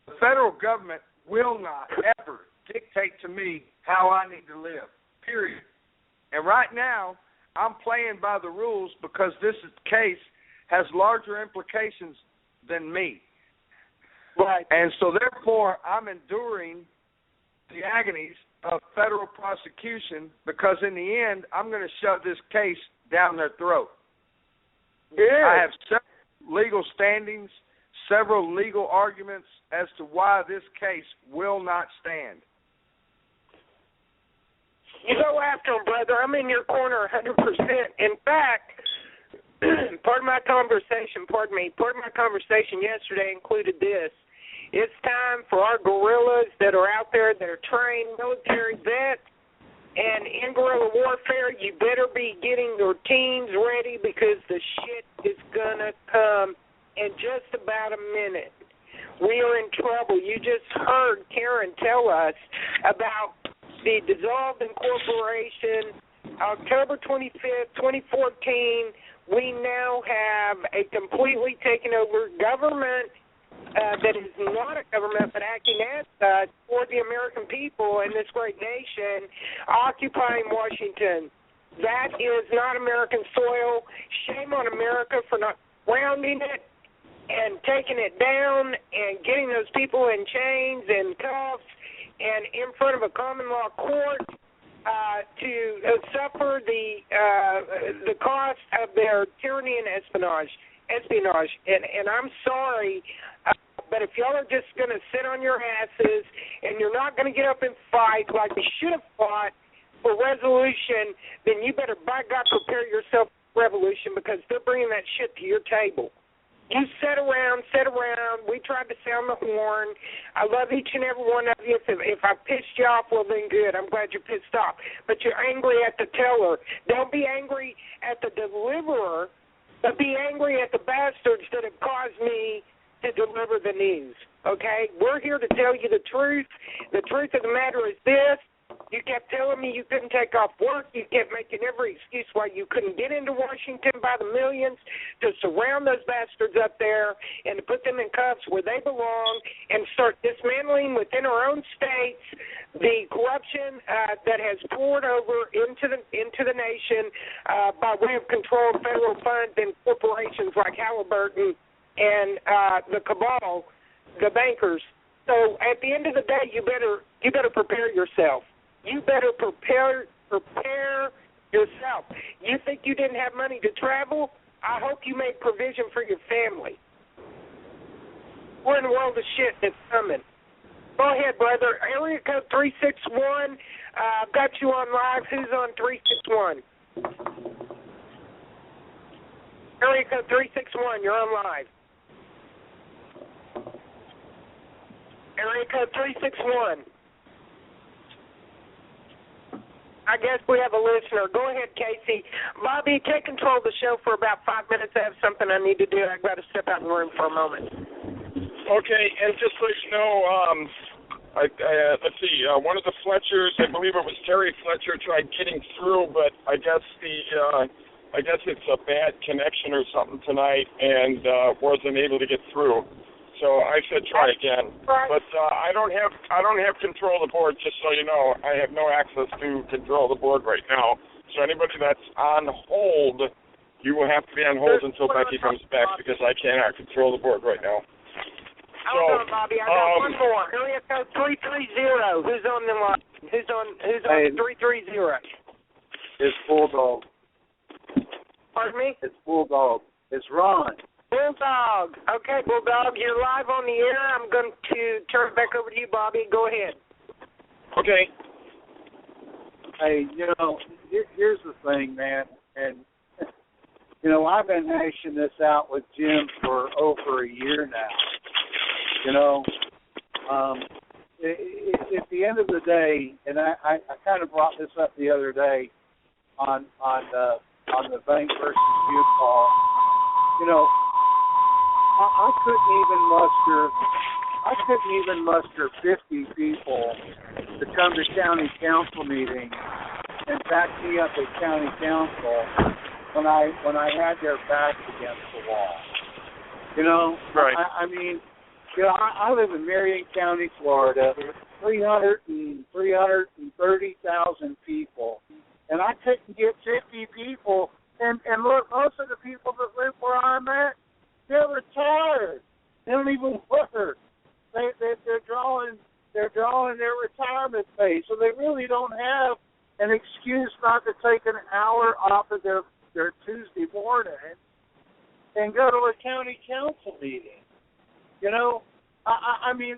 The federal government will not ever dictate to me how I need to live, period. And right now, I'm playing by the rules because this case has larger implications than me. Right. And so, therefore, I'm enduring the agonies of federal prosecution because, in the end, I'm going to shove this case down their throat. Good. I have several legal standings, several legal arguments as to why this case will not stand. You go after him, brother. I'm in your corner 100%. In fact, part of my conversation yesterday included this. It's time for our guerrillas that are out there that are trained military vets, and in guerrilla warfare, you better be getting your teams ready because the shit is going to come in just about a minute. We are in trouble. You just heard Karen tell us about the dissolved incorporation. October 25th, 2014, we now have a completely taken over government that is not a government but acting as such for the American people and this great nation occupying Washington. That is not American soil. Shame on America for not rounding it and taking it down and getting those people in chains and cuffs and in front of a common law court to suffer the cost of their tyranny and espionage. And I'm sorry, but if y'all are just going to sit on your asses and you're not going to get up and fight like we should have fought for resolution, then you better, by God, prepare yourself for revolution because they're bringing that shit to your table. You sit around. We tried to sound the horn. I love each and every one of you. If I pissed you off, well, then good. I'm glad you're pissed off. But you're angry at the teller. Don't be angry at the deliverer, but be angry at the bastards that have caused me to deliver the news, okay? We're here to tell you the truth. The truth of the matter is this. You kept telling me you couldn't take off work. You kept making every excuse why you couldn't get into Washington by the millions to surround those bastards up there and to put them in cuffs where they belong and start dismantling within our own states the corruption that has poured over into the nation by way of controlled federal funds and corporations like Halliburton and the cabal, the bankers. So at the end of the day, you better prepare yourself. You better prepare yourself. You think you didn't have money to travel? I hope you made provision for your family. We're in a world of shit that's coming. Go ahead, brother. Area code 361. I've got you on live. Who's on 361? Area code 361. You're on live. Area code 361. I guess we have a listener. Go ahead, Casey. Bobby, take control of the show for about 5 minutes. I have something I need to do. I've got to step out of the room for a moment. Okay, and just so you know, let's see, one of the Fletchers, I believe it was Terry Fletcher, tried getting through, but I guess it's a bad connection or something tonight, and wasn't able to get through. So I said try again. But I don't have control of the board, just so you know. I have no access to control the board right now. So anybody that's on hold, you will have to be on hold until Becky comes back because I cannot control the board right now. Hold on, Bobby. I got one more. Area code 330. Who's on the line? Who's on 330? It's Bulldog. Pardon me? It's Bulldog. It's Ron. Bulldog. Okay, Bulldog, you're live on the air. I'm going to turn it back over to you, Bobby. Go ahead. Okay. Hey, here's the thing, man, and I've been hashing this out with Jim for over a year now. At the end of the day, and I kind of brought this up the other day on the Bank versus you call. I couldn't even muster 50 people to come to county council meeting and back me up at county council when I had their backs against the wall. Right. I live in Marion County, Florida, 330,000 people, and I couldn't get 50 people. And look, most of the people that live where I'm at, they're retired. They don't even work. They're drawing their retirement pay, so they really don't have an excuse not to take an hour off of their Tuesday morning and go to a county council meeting.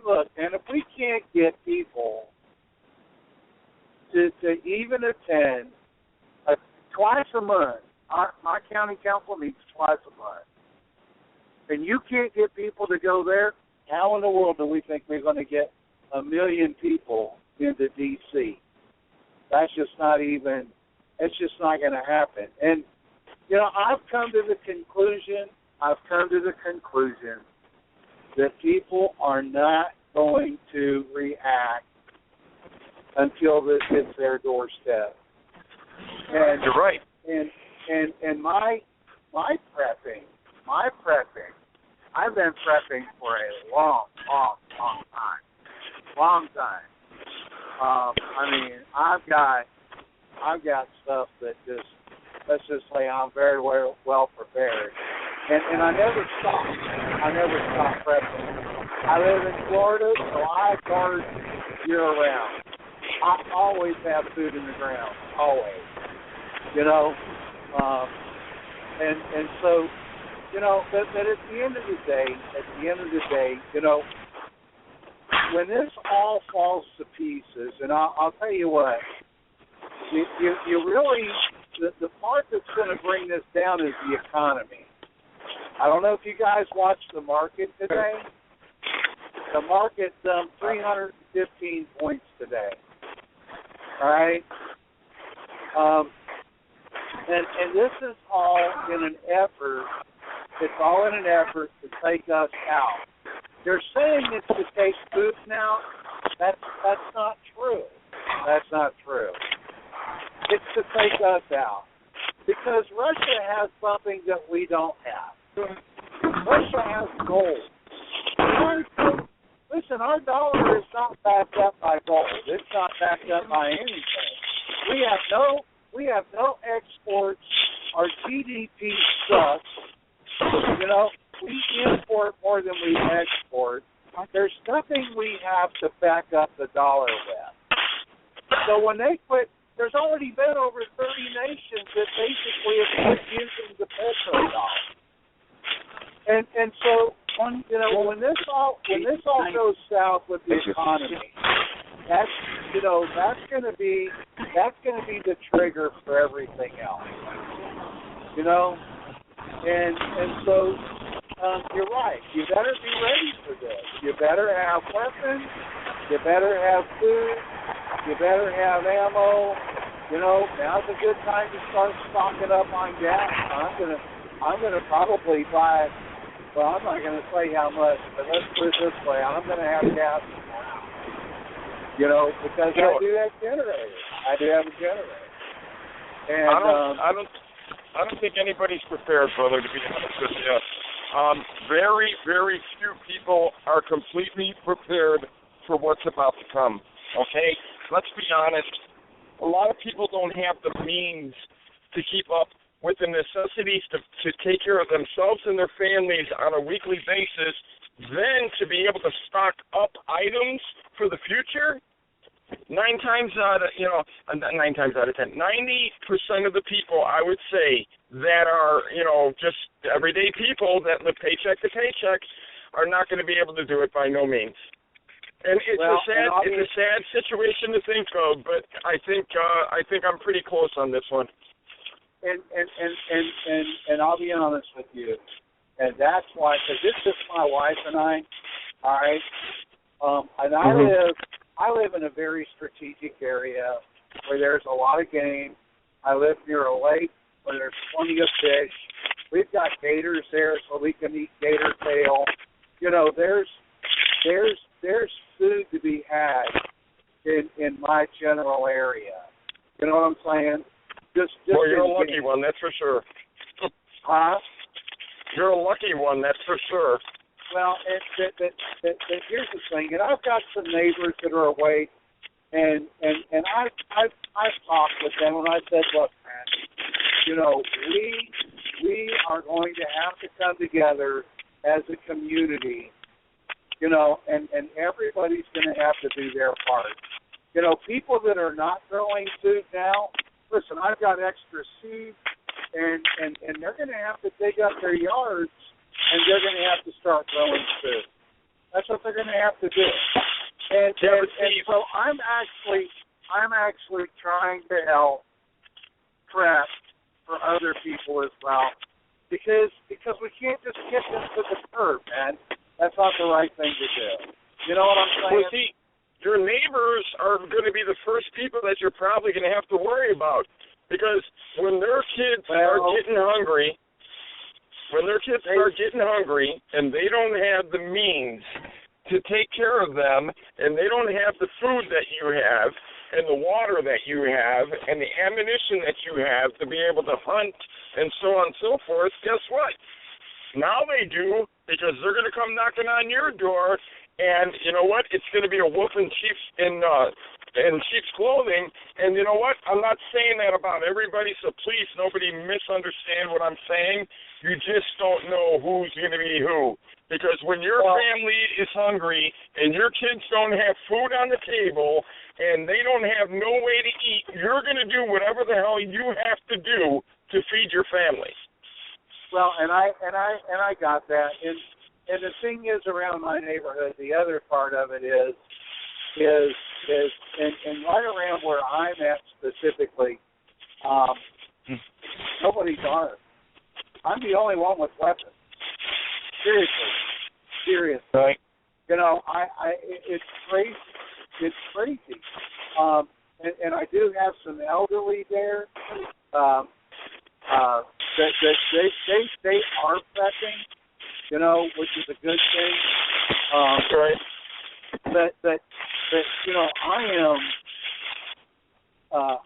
Look, and if we can't get people to even attend twice a month, my county council meets twice a month, and you can't get people to go there, how in the world do we think we're going to get 1 million people into D.C.? It's just not going to happen. And, I've come to the conclusion that people are not going to react until this hits their doorstep. And you're right. And my prepping, I've been prepping for a long time. I've got stuff that let's just say I'm very well prepared. And I never stop prepping. I live in Florida, so I garden year-round. I always have food in the ground, always. And so, but at the end of the day, when this all falls to pieces, and I'll tell you what, you really, the part that's going to bring this down is the economy. I don't know if you guys watched the market today. The market's 315 points today. All right? And this is all in an effort. It's all in an effort to take us out. They're saying it's to take Putin out. That's not true. That's not true. It's to take us out. Because Russia has something that we don't have. Russia has gold. Listen, our dollar is not backed up by gold. It's not backed up by anything. We have no exports. Our GDP sucks. We import more than we export. There's nothing we have to back up the dollar with. So when they quit, there's already been over 30 nations that basically have quit using the petrodollar. And so when this all goes south with the economy, that's going to be the trigger for everything else. And so you're right. You better be ready for this. You better have weapons. You better have food. You better have ammo. Now's a good time to start stocking up on gas. I'm gonna probably buy. Well, I'm not gonna say how much, but let's put it this way: I'm gonna have gas. Because I do have generators. I do have a generator. And I don't think anybody's prepared, brother, to be honest with you. Very, very few people are completely prepared for what's about to come, okay? Let's be honest. A lot of people don't have the means to keep up with the necessities to take care of themselves and their families on a weekly basis, then to be able to stock up items for the future. 9 times out of 10, 90% of the people, I would say, that are, just everyday people that live paycheck to paycheck are not going to be able to do it by no means. And it's a sad situation to think of, but I think I'm pretty close on this one. And I'll be honest with you, and that's why, because it's just my wife and I, all right, and I live in a very strategic area where there's a lot of game. I live near a lake where there's plenty of fish. We've got gators there, so we can eat gator tail. You know, there's food to be had in my general area. You know what I'm saying? Well, you're a lucky one, that's for sure. Huh? You're a lucky one, that's for sure. Well, here's the thing, and I've got some neighbors that are awake, and I've talked with them, and I said, look, man, you know, we are going to have to come together as a community, you know, and everybody's going to have to do their part. You know, people that are not growing food now, listen, I've got extra seed, and they're going to have to dig up their yards, and they're going to have to start growing food. That's what they're going to have to do. And so I'm actually trying to help prep for other people as well, because we can't just kick them to the curb, man. That's not the right thing to do. You know what I'm saying? Well, see, your neighbors are going to be the first people that you're probably going to have to worry about, because when their kids start getting hungry, and they don't have the means to take care of them, and they don't have the food that you have, and the water that you have, and the ammunition that you have to be able to hunt, and so on and so forth, guess what? Now they do, because they're going to come knocking on your door, and you know what? It's going to be a wolf in sheep's clothing, and you know what? I'm not saying that about everybody, so please, nobody misunderstand what I'm saying. You just don't know who's going to be who. Because when your family is hungry and your kids don't have food on the table and they don't have no way to eat, you're going to do whatever the hell you have to do to feed your family. Well, and I got that. And the thing is, around my neighborhood, the other part of it is right around where I'm at specifically, nobody's armed. I'm the only one with weapons. Seriously. Right. You know, it's crazy. It's crazy. And I do have some elderly there. That they are prepping, you know, which is a good thing. Right. But you know,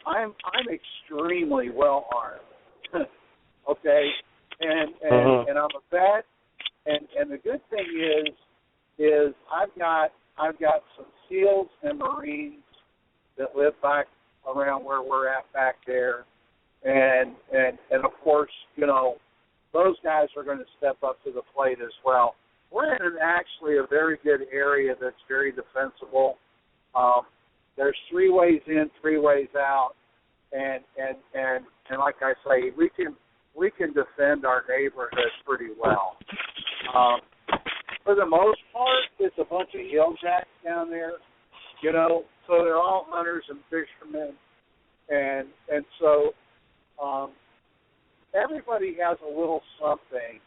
I'm extremely well armed. Okay. And I'm a vet, and the good thing is I've got some SEALs and Marines that live back around where we're at back there, and of course, you know, those guys are going to step up to the plate as well. We're in actually a very good area that's very defensible. There's 3 ways in, 3 ways out, and like I say, we can defend our neighborhood pretty well. For the most part, it's a bunch of hilljacks down there, you know, so they're all hunters and fishermen, and so everybody has a little something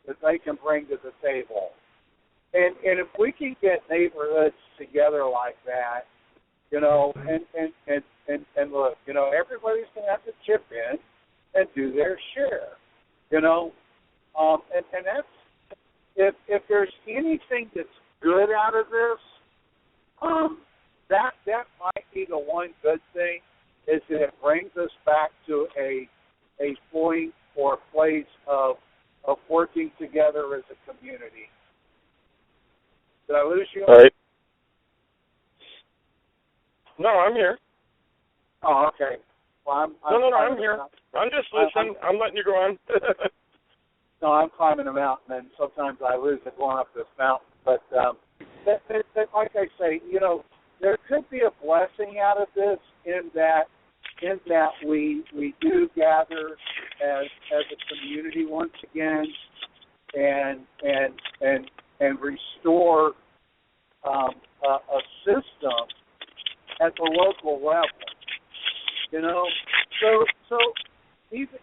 that they can bring to the table. And if we can get neighborhoods together like that, you know, and look, you know, everybody's going to have to chip in and do their share, you know, and that's, if there's anything that's good out of this, that might be the one good thing, is that it brings us back to a point or place of working together as a community. Did I lose you? All right. No, I'm here. Oh, okay. Well, I'm here. I'm just listening. I'm letting you go on. No, I'm climbing a mountain, and sometimes I lose it going up this mountain. But that, like I say, you know, there could be a blessing out of this in that we do gather as a community once again, and restore a the local level. You know, so even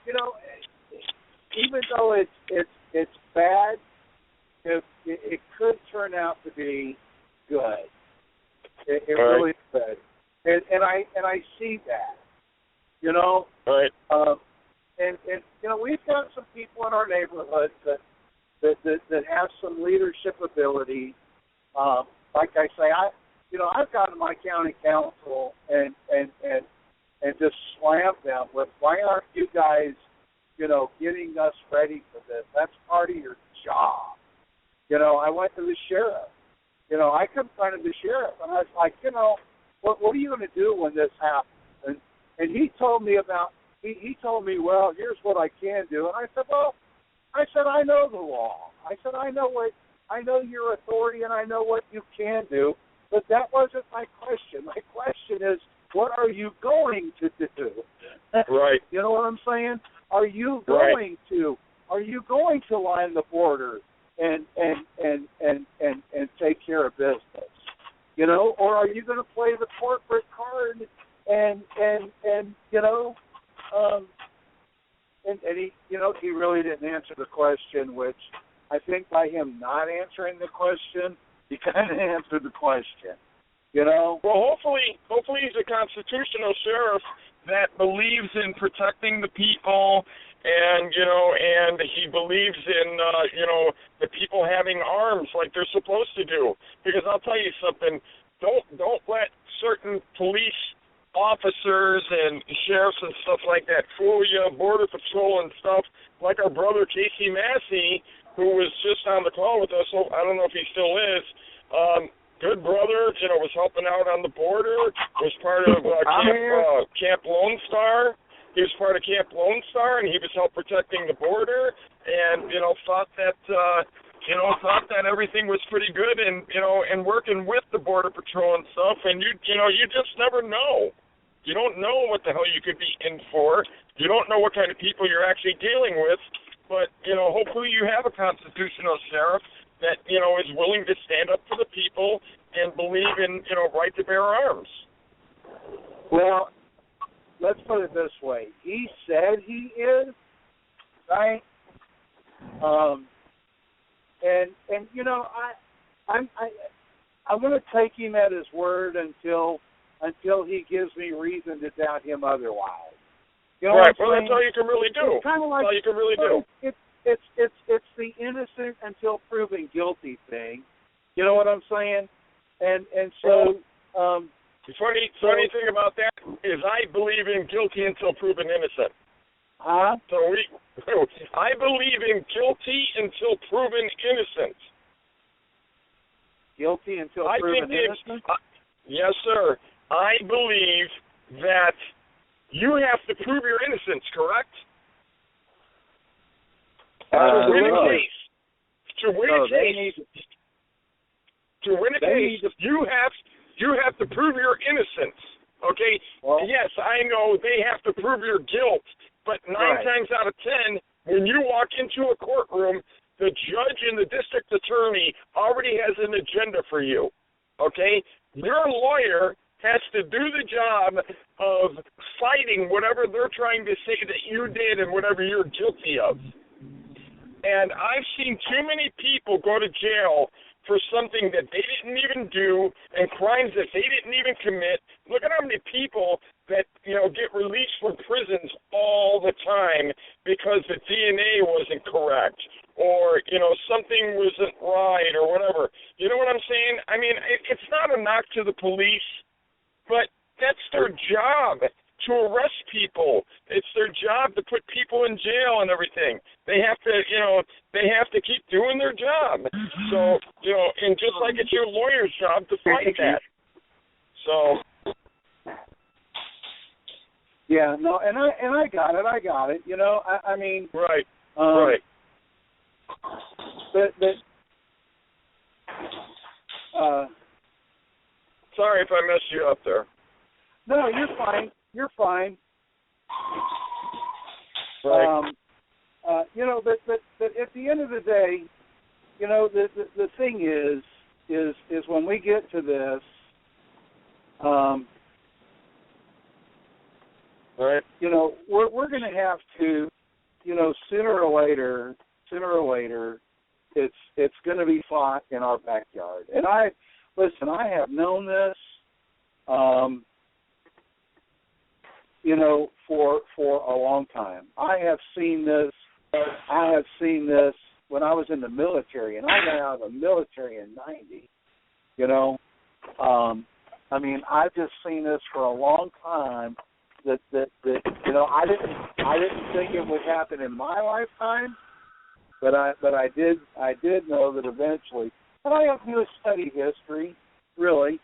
even though it's bad, it could turn out to be good. It really could, and I see that. You know, right? And you know, we've got some people in our neighborhood that have some leadership ability. Like I say, I've gone to my county council and just slammed them with, why aren't you guys, getting us ready for this? That's part of your job. I went to the sheriff. I confronted the sheriff, and I was like, what are you going to do when this happens? And he told me he told me, well, here's what I can do. And I said, I know the law. I said, I know your authority, and I know what you can do. But that wasn't my question. My question is, what are you going to do? Right. You know what I'm saying? Are you going to line the border and take care of business? Or are you going to play the corporate card and he really didn't answer the question, which I think by him not answering the question, he kind of answered the question. Well, hopefully he's a constitutional sheriff that believes in protecting the people, and he believes in the people having arms like they're supposed to do. Because I'll tell you something, don't let certain police officers and sheriffs and stuff like that fool you, Border Patrol and stuff, like our brother Casey Massey, who was just on the call with us. So I don't know if he still is. Good brother, was helping out on the border, was part of Camp Lone Star. He was part of Camp Lone Star, and he was help protecting the border, and thought that everything was pretty good, and working with the Border Patrol and stuff. And you just never know. You don't know what the hell you could be in for. You don't know what kind of people you're actually dealing with. But hopefully you have a constitutional sheriff that is willing to stand up for the people and believe in right to bear arms. Well, let's put it this way: he said he is, right? I'm going to take him at his word until he gives me reason to doubt him otherwise. Right. Well, that's all you can really do. It's kind of like, that's all you can really do. It's the innocent until proven guilty thing. You know what I'm saying? And so. The funny thing about that is I believe in guilty until proven innocent. Huh? So I believe in guilty until proven innocent. Guilty until proven innocent? Yes, sir. I believe that you have to prove your innocence, correct? To win a case, you have to prove your innocence. Okay? Well, yes, I know they have to prove your guilt, but 9 times out of 10, when you walk into a courtroom, the judge and the district attorney already has an agenda for you. Okay? Your lawyer has to do the job of fighting whatever they're trying to say that you did and whatever you're guilty of. And I've seen too many people go to jail for something that they didn't even do and crimes that they didn't even commit. Look at how many people that, get released from prisons all the time because the DNA wasn't correct or, something wasn't right or whatever. You know what I'm saying? I mean, it's not a knock to the police, but that's their job, to arrest people. It's their job to put people in jail and everything. They have to keep doing their job. So, and just like it's your lawyer's job to fight that. So. Yeah, no, and I got it. I mean. Right. Right. Sorry if I messed you up there. No, you're fine. You're fine. Right. But at the end of the day, the thing is when we get to this, But we're going to have to, sooner or later, it's going to be fought in our backyard. And I have known this, for a long time. I have seen this when I was in the military, and I got out of the military in '90. I've just seen this for a long time. That I didn't think it would happen in my lifetime, but I did know that eventually. And I have to study history, really.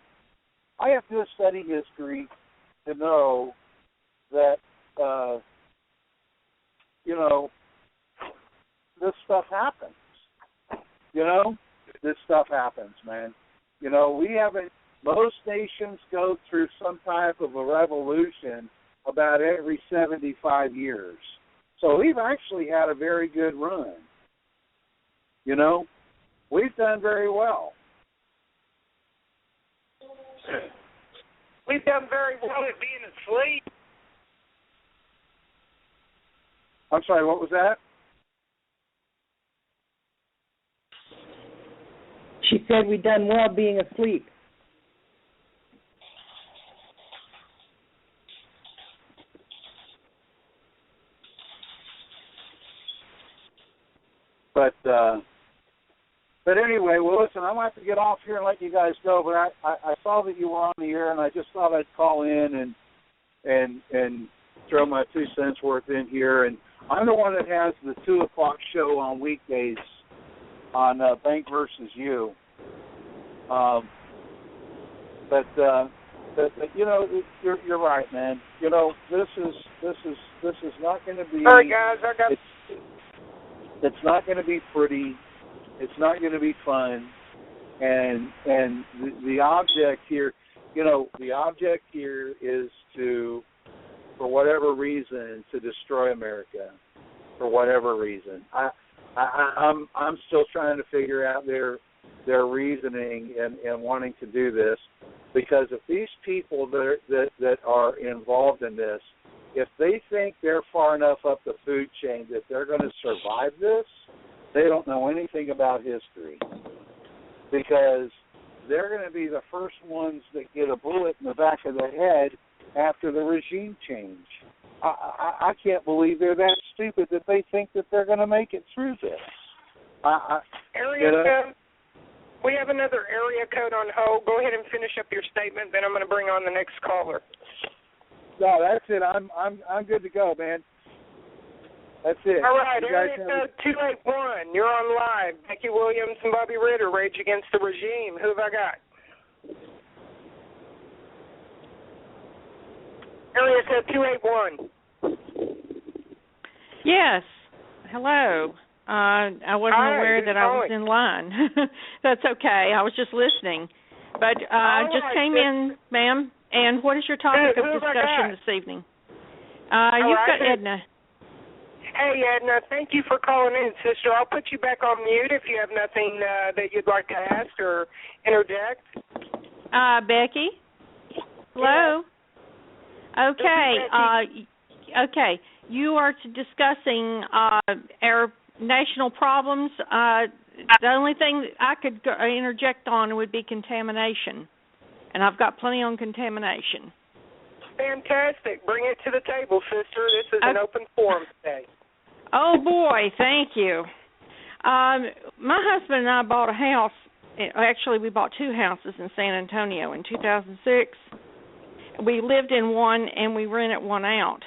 I have to study history to know that this stuff happens. This stuff happens, man. We haven't. Most nations go through some type of a revolution about every 75 years. So we've actually had a very good run. We've done very well. We've done very well at being asleep. I'm sorry, what was that? She said we've done well being asleep. But anyway, well, listen, I'm going to have to get off here and let you guys go. But I saw that you were on the air, and I just thought I'd call in and throw my 2 cents worth in here. And I'm the one that has the 2 o'clock show on weekdays on Bank versus You. But you're right, man. This is not going to be. All right, guys, I got. It's not going to be pretty. It's not going to be fun, and the object here, is to, for whatever reason, to destroy America, for whatever reason. I'm still trying to figure out their reasoning and wanting to do this, because if these people that are involved in this, if they think they're far enough up the food chain that they're going to survive this, they don't know anything about history, because they're going to be the first ones that get a bullet in the back of the head after the regime change. I can't believe they're that stupid that they think that they're going to make it through this. Area code. We have another area code on hold. Go ahead and finish up your statement, then I'm going to bring on the next caller. No, that's it. I'm good to go, man. That's it. All right, area code 281. You're on live. Becky Williams and Bobby Ritter, Rage Against the Regime. Who have I got? Area code 281. Yes. Hello. I wasn't aware that I was in line. That's okay. I was just listening. But I just came in, ma'am. And what is your topic of discussion this evening? You've got Edna. Hey, Edna, thank you for calling in, sister. I'll put you back on mute if you have nothing that you'd like to ask or interject. Becky? Hello? Yeah. Okay. Okay. You are discussing our national problems. The only thing that I could interject on would be contamination. And I've got plenty on contamination. Fantastic. Bring it to the table, sister. This is an open forum today. Oh, boy. Thank you. My husband and I bought a house. Actually, we bought 2 houses in San Antonio in 2006. We lived in one, and we rented one out.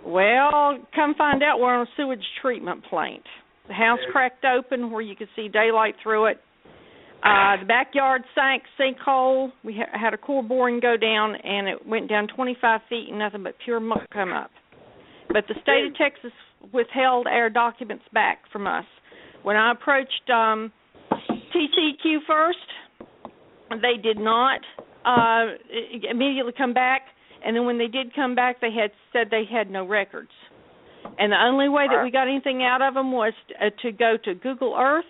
Well, come find out we're on a sewage treatment plant. The house cracked open where you could see daylight through it. The backyard sank, sinkhole. We had a core boring go down, and it went down 25 feet, and nothing but pure muck come up. But the state of Texas withheld our documents back from us. When I approached TCEQ first, they did not immediately come back, and then when they did come back, they had said they had no records. And the only way that we got anything out of them was to go to Google Earth,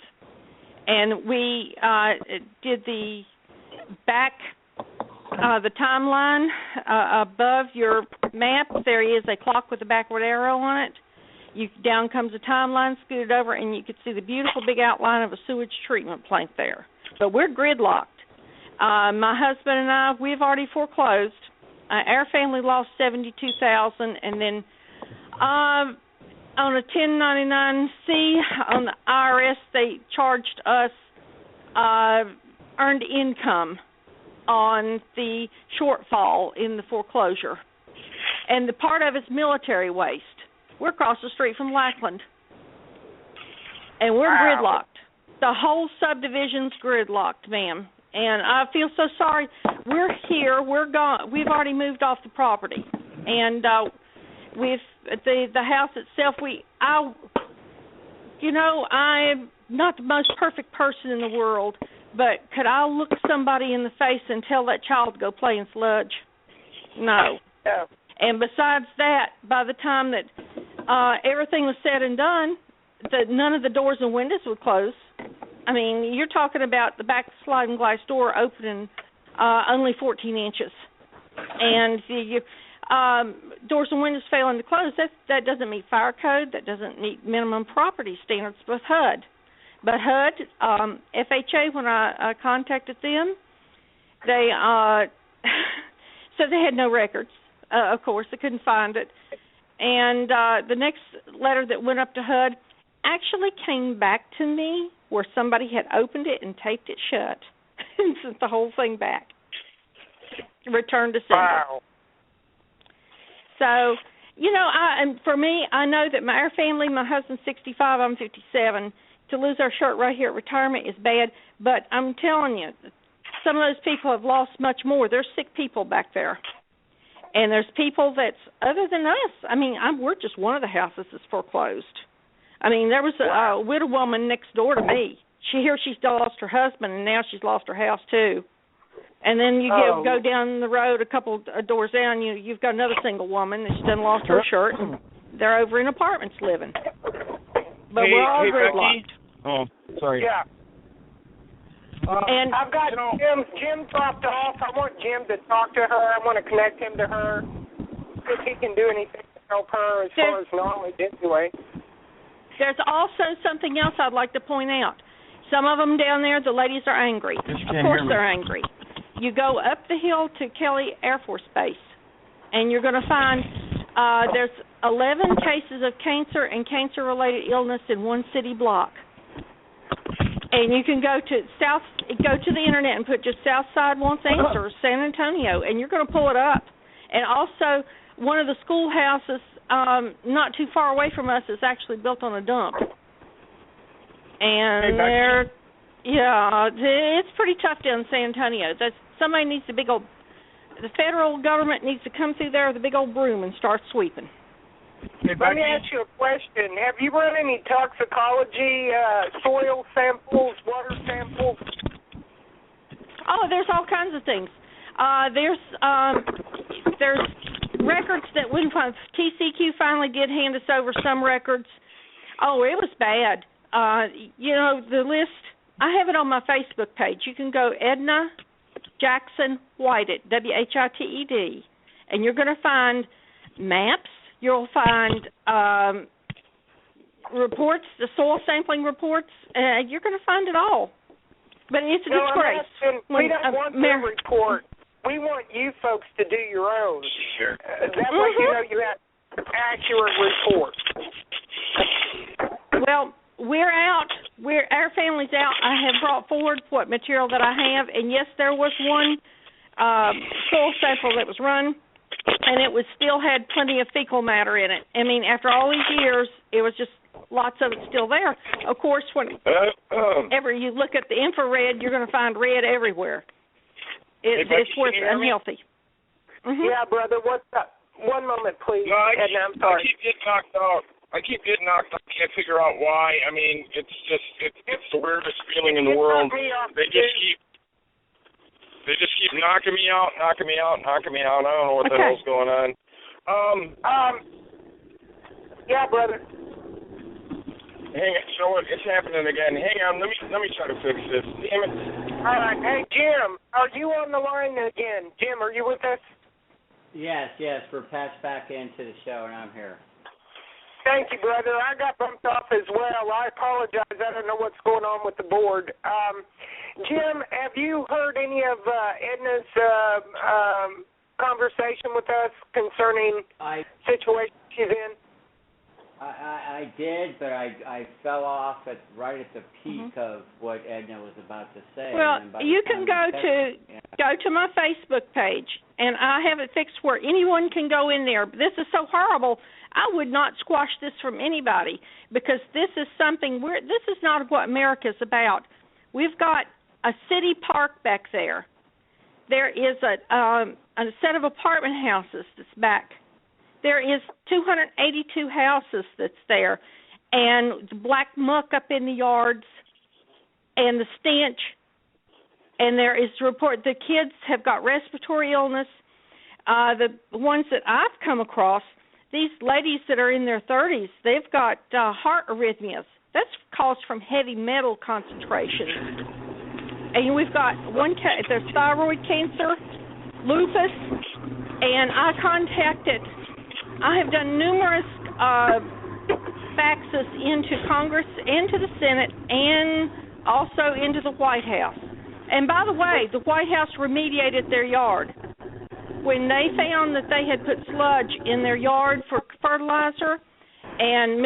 and we did the back, the timeline above your map, there is a clock with a backward arrow on it. Down comes a timeline, scoot it over, and you can see the beautiful big outline of a sewage treatment plant there. But we're gridlocked. My husband and I, we've already foreclosed. Our family lost $72,000, and then on a 1099-C on the IRS, they charged us earned income on the shortfall in the foreclosure. And the part of it's military waste. We're across the street from Lackland. And we're gridlocked. The whole subdivision's gridlocked, ma'am. And I feel so sorry. We're here. We're gone. We've already moved off the property. And with the house itself, I'm not the most perfect person in the world, but could I look somebody in the face and tell that child to go play in sludge? No. No. And besides that, by the time that everything was said and done, none of the doors and windows would close. I mean, you're talking about the back sliding glass door opening only 14 inches. And doors and windows failing to close, that doesn't meet fire code. That doesn't meet minimum property standards with HUD. But HUD, FHA, when I contacted them, they said they had no records. Of course, they couldn't find it. And the next letter that went up to HUD actually came back to me where somebody had opened it and taped it shut and sent the whole thing back. Returned to sender. Wow. So, and for me, I know that our family, my husband's 65, I'm 57. To lose our shirt right here at retirement is bad, but I'm telling you, some of those people have lost much more. There's sick people back there. And there's people that's other than us. I mean, we're just one of the houses that's foreclosed. I mean, there was a widow woman next door to me. She's lost her husband, and now she's lost her house too. And then you go down the road a couple doors down, you've got another single woman that's done lost her shirt, and they're over in apartments living. But we're all gridlocked. Oh, sorry. Yeah. And I've got Jim. Jim dropped off. I want Jim to talk to her. I want to connect him to her. See if he can do anything to help her as far as knowledge anyway. There's also something else I'd like to point out. Some of them down there, the ladies are angry. Of course they're angry. You go up the hill to Kelly Air Force Base, and you're going to find there's 11 cases of cancer and cancer-related illness in one city block. And you can go to the internet and put just Southside wants answers, San Antonio, and you're going to pull it up. And also, one of the schoolhouses not too far away from us is actually built on a dump. And it's pretty tough down in San Antonio. Somebody needs the federal government needs to come through there with a big old broom and start sweeping. Let me ask you a question. Have you run any toxicology, soil samples, water samples? Oh, there's all kinds of things. There's records that we find. TCQ finally did hand us over some records. Oh, it was bad. The list, I have it on my Facebook page. You can go Edna Jackson Whited, WHITED, and you're going to find maps. You'll find reports, the soil sampling reports. You're going to find it all. But it's a disgrace. We don't want the report. We want you folks to do your own. Sure. That way you have accurate reports. Well, we're out. Our family's out. I have brought forward what material that I have, and yes, there was one soil sample that was run, and it still had plenty of fecal matter in it. I mean, after all these years, it was just lots of it still there. Of course, whenever you look at the infrared, you're going to find red everywhere. It's where it's unhealthy. Mm-hmm. Yeah, brother, what's up? One moment, please. No, I'm sorry. I keep getting knocked out. I can't figure out why. I mean, it's the weirdest feeling in the world. They just keep knocking me out. I don't know what the hell's going on. Yeah, brother. Hang on. You know what? It's happening again. Hang on. Let me try to fix this. Damn it. All right. Hey, Jim, are you on the line again? Jim, are you with us? Yes, we're patched back into the show, and I'm here. Thank you, brother. I got bumped off as well. I apologize. I don't know what's going on with the board. Jim, have you heard any of Edna's conversation with us concerning situation she's in? I did, but I fell off right at the peak of what Edna was about to say. Well, you can go to my Facebook page, and I have it fixed where anyone can go in there. This is so horrible. I would not squash this from anybody because this is something this is not what America's about. We've got a city park back there. There is a set of apartment houses that's back. There is 282 houses that's there, and the black muck up in the yards, and the stench. And there is report the kids have got respiratory illness. The ones that I've come across, these ladies that are in their 30s, they've got heart arrhythmias. That's caused from heavy metal concentrations. And we've got there's thyroid cancer, lupus, and I have done numerous faxes into Congress, into the Senate, and also into the White House. And by the way, the White House remediated their yard. When they found that they had put sludge in their yard for fertilizer, and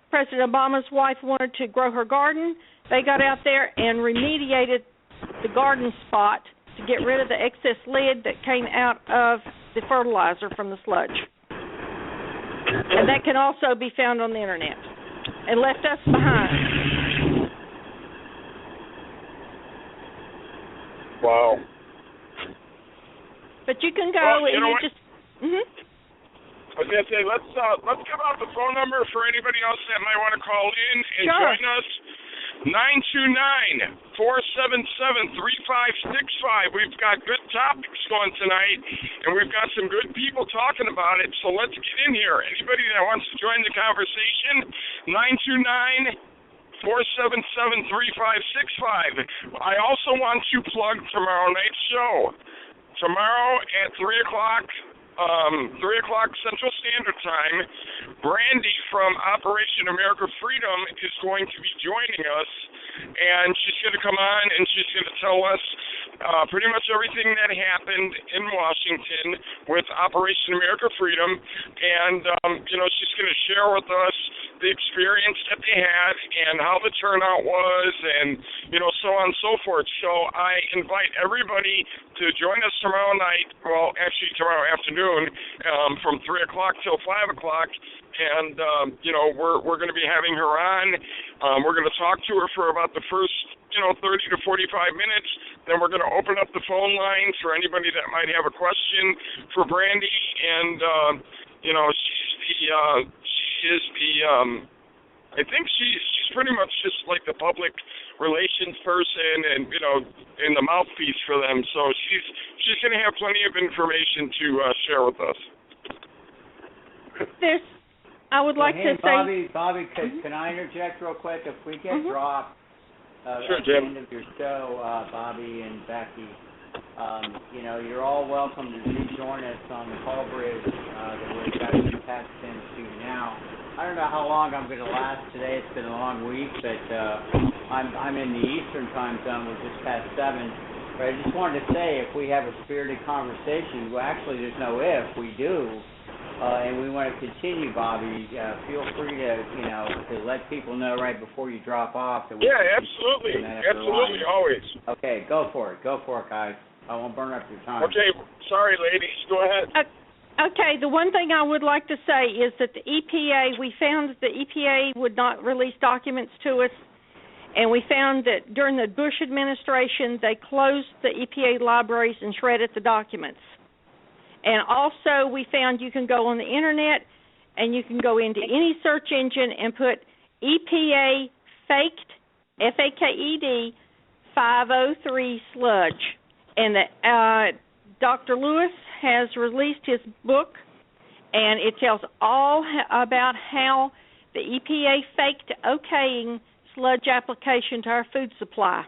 President Obama's wife wanted to grow her garden, they got out there and remediated the garden spot to get rid of the excess lead that came out of the fertilizer from the sludge. And that can also be found on the internet. And left us behind. Wow. But you can go and you just. Mm-hmm. I was gonna say let's give out the phone number for anybody else that might want to call in and join us. 929-477-3565. We've got good topics going tonight, and we've got some good people talking about it, so let's get in here. Anybody that wants to join the conversation, 929-477-3565. I also want to plug tomorrow night's show. Tomorrow at 3 o'clock Central Standard Time, Brandy from Operation America Freedom is going to be joining us, and she's going to come on and she's going to tell us pretty much everything that happened in Washington with Operation America Freedom, and she's going to share with us the experience that they had and how the turnout was, and so on and so forth. So I invite everybody to join us tomorrow night, well, actually tomorrow afternoon, from 3 o'clock till 5 o'clock, and we're going to be having her on. We're going to talk to her for about the first 30 to 45 minutes. Then we're going to open up the phone lines for anybody that might have a question for Brandy, and I think she's pretty much just like the public relations person and and the mouthpiece for them. So she's going to have plenty of information to share with us. I would like to say, Bobby, mm-hmm. can I interject real quick? If we get dropped sure, at Jim. the end of your show, Bobby and Becky, you're all welcome to rejoin us on the call bridge that we've got you patched into now. I don't know how long I'm going to last today. It's been a long week, but I'm in the Eastern time zone. We're just past 7. But I just wanted to say, if we have a spirited conversation, well, actually there's no if, we do, and we want to continue, Bobby, feel free to let people know right before you drop off. That absolutely. Absolutely, always. Okay, go for it, guys. I won't burn up your time. Okay, sorry, ladies. Go ahead. Okay, the one thing I would like to say is that the EPA, we found that the EPA would not release documents to us, and we found that during the Bush administration, they closed the EPA libraries and shredded the documents. And also we found you can go on the Internet and you can go into any search engine and put EPA faked, F-A-K-E-D, 503 sludge. And Dr. Lewis has released his book, and it tells all about how the EPA faked okaying sludge application to our food supply.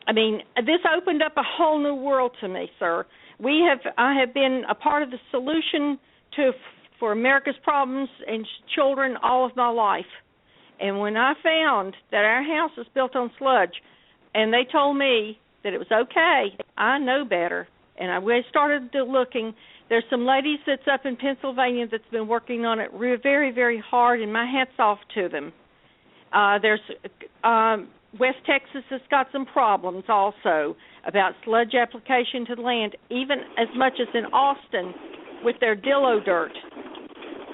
I mean, this opened up a whole new world to me, sir. I have been a part of the solution for America's problems and children all of my life. And when I found that our house was built on sludge, and they told me that it was okay, I know better. And I started looking. There's some ladies that's up in Pennsylvania that's been working on it very, very hard, and my hat's off to them. There's West Texas has got some problems also about sludge application to the land, even as much as in Austin with their Dillo dirt.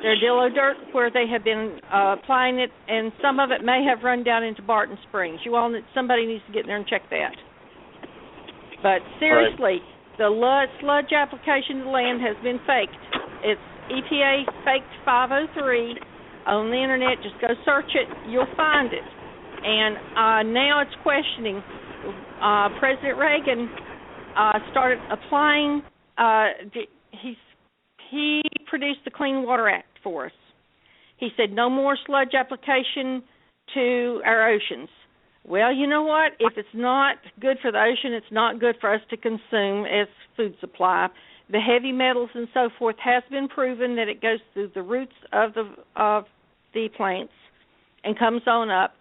Their Dillo dirt, where they have been applying it, and some of it may have run down into Barton Springs. Somebody needs to get in there and check that. But seriously, the sludge application to the land has been faked. It's EPA faked 503 on the internet. Just go search it. You'll find it. And now it's questioning. President Reagan started applying. He produced the Clean Water Act for us. He said no more sludge application to our oceans. Well, you know what? If it's not good for the ocean, it's not good for us to consume as food supply. The heavy metals and so forth has been proven that it goes through the roots of the plants and comes on up.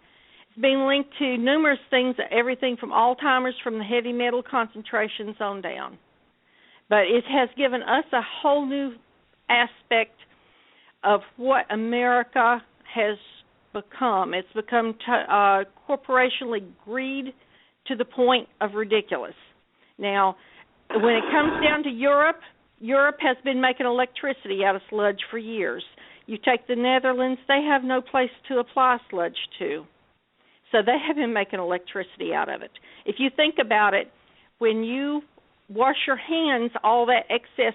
It's being linked to numerous things, everything from Alzheimer's, from the heavy metal concentrations on down. But it has given us a whole new aspect of what America has become. It's become corporationally greed to the point of ridiculous. Now, when it comes down to Europe has been making electricity out of sludge for years. You take the Netherlands, they have no place to apply sludge to. So they have been making electricity out of it. If you think about it, when you wash your hands, all that excess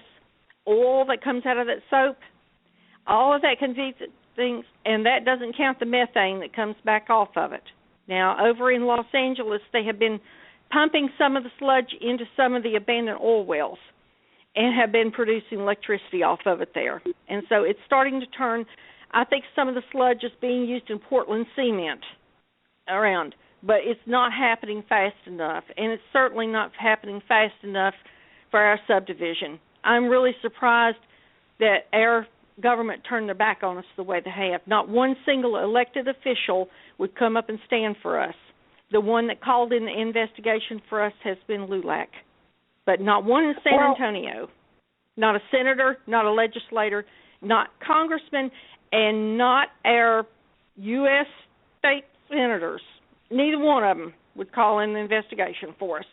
oil that comes out of that soap, all of that convenes things, and that doesn't count the methane that comes back off of it. Now, over in Los Angeles, they have been pumping some of the sludge into some of the abandoned oil wells and have been producing electricity off of it there. And so it's starting to turn. I think some of the sludge is being used in Portland cement around, but it's not happening fast enough, and it's certainly not happening fast enough for our subdivision. I'm really surprised that our government turned their back on us the way they have. Not one single elected official would come up and stand for us. The one that called in the investigation for us has been LULAC, but not one in San Antonio. Not a senator, not a legislator, not congressman, and not our U.S. state senators. Neither one of them would call in the investigation for us.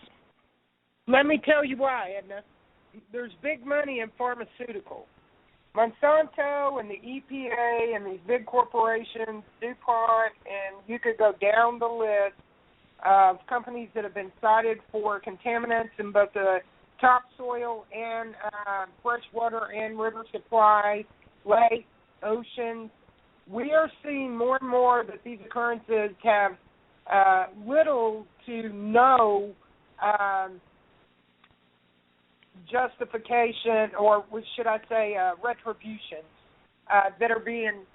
Let me tell you why, Edna. There's big money in pharmaceuticals. Monsanto and the EPA and these big corporations, DuPont, and you could go down the list of companies that have been cited for contaminants in both the topsoil and freshwater and river supply, lakes, oceans. We are seeing more and more that these occurrences have little to no justification, or should I say retribution, that are being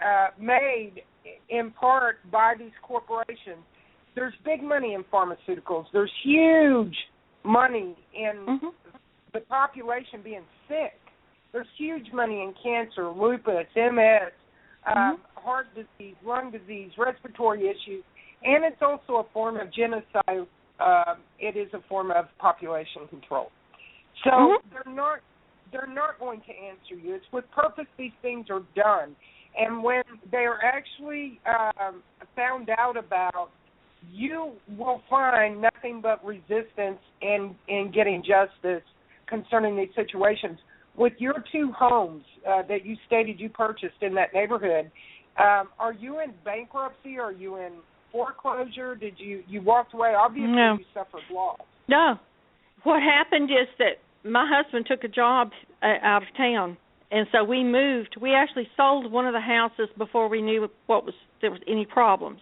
made in part by these corporations. There's big money in pharmaceuticals. There's huge money in the population being sick. There's huge money in cancer, lupus, MS, heart disease, lung disease, respiratory issues, and it's also a form of genocide. It is a form of population control. So they're not going to answer you. It's with purpose these things are done. And when they are actually found out about, you will find nothing but resistance in getting justice concerning these situations. With your two homes that you stated you purchased in that neighborhood, are you in bankruptcy? Are you in foreclosure? Did you walked away? Obviously, you suffered loss. No. What happened is that my husband took a job out of town, and so we moved. We actually sold one of the houses before we knew there was any problems.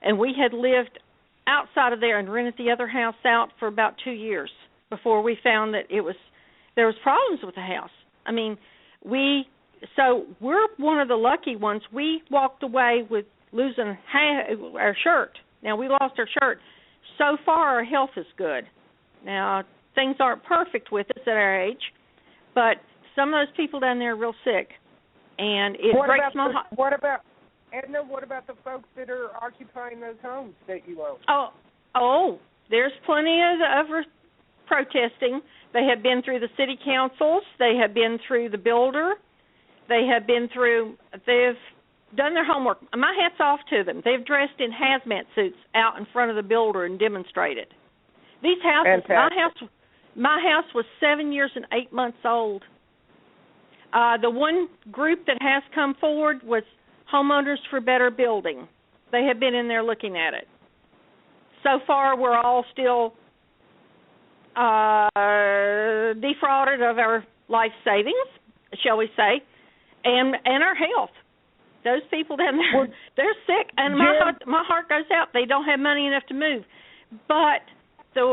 And we had lived outside of there and rented the other house out for about 2 years before we found that there was problems with the house. I mean, we're one of the lucky ones. We walked away with losing our shirt. Now, we lost our shirt. So far, our health is good. Now, things aren't perfect with us at our age, But some of those people down there are real sick, and it breaks my heart. What about, Edna, what about the folks that are occupying those homes that you own? Oh, there's plenty of protesting. They have been through the city councils. They have been through the builder. They've done their homework. My hat's off to them. They've dressed in hazmat suits out in front of the builder and demonstrated. These houses, my house was 7 years and 8 months old. The one group that has come forward was Homeowners for Better Building. They have been in there looking at it. So far, we're all still defrauded of our life savings, shall we say, and our health. Those people down there, they're sick, and my heart goes out. They don't have money enough to move. But the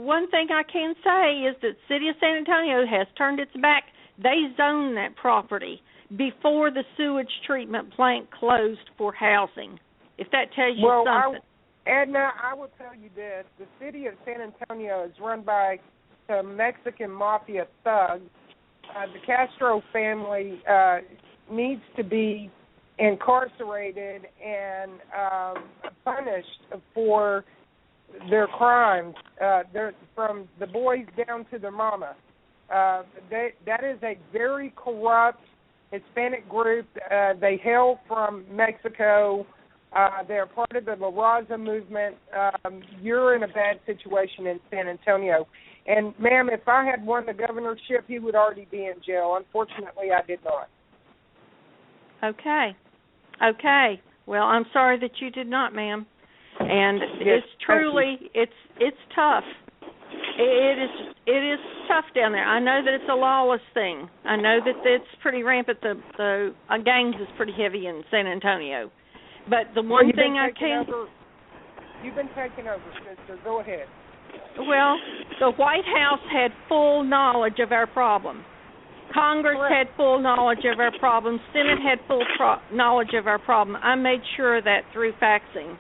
one thing I can say is that the city of San Antonio has turned its back. They zoned that property before the sewage treatment plant closed for housing, if that tells you something. Edna, I will tell you this. The city of San Antonio is run by some Mexican mafia thugs. The Castro family needs to be incarcerated and punished for their crimes. They're from the boys down to their mama. That is a very corrupt Hispanic group. They hail from Mexico. They're part of the La Raza movement. You're in a bad situation in San Antonio. And, ma'am, if I had won the governorship, he would already be in jail. Unfortunately, I did not. Okay. Well, I'm sorry that you did not, ma'am. And it's truly, it's tough. It is tough down there. I know that it's a lawless thing. I know that it's pretty rampant. The gangs is pretty heavy in San Antonio. But the one thing I can... You've been taking over, sister. Go ahead. Well, the White House had full knowledge of our problem. Congress had full knowledge of our problem. Senate had full knowledge of our problem. I made sure of that through faxing.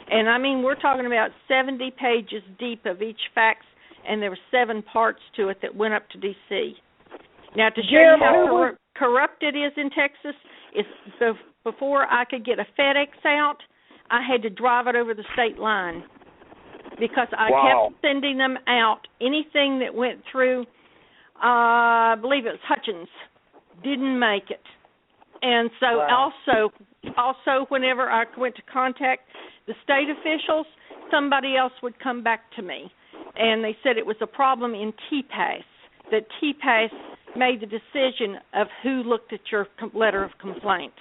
And, I mean, we're talking about 70 pages deep of each fax, and there were 7 parts to it that went up to D.C. Now, to show you how corrupt it is in Texas, is before I could get a FedEx out, I had to drive it over the state line because I kept sending them out. Anything that went through, I believe it was Hutchins, didn't make it. And so also whenever I went to contact the state officials, somebody else would come back to me. And they said it was a problem in TPAS, that TPAS made the decision of who looked at your letter of complaint.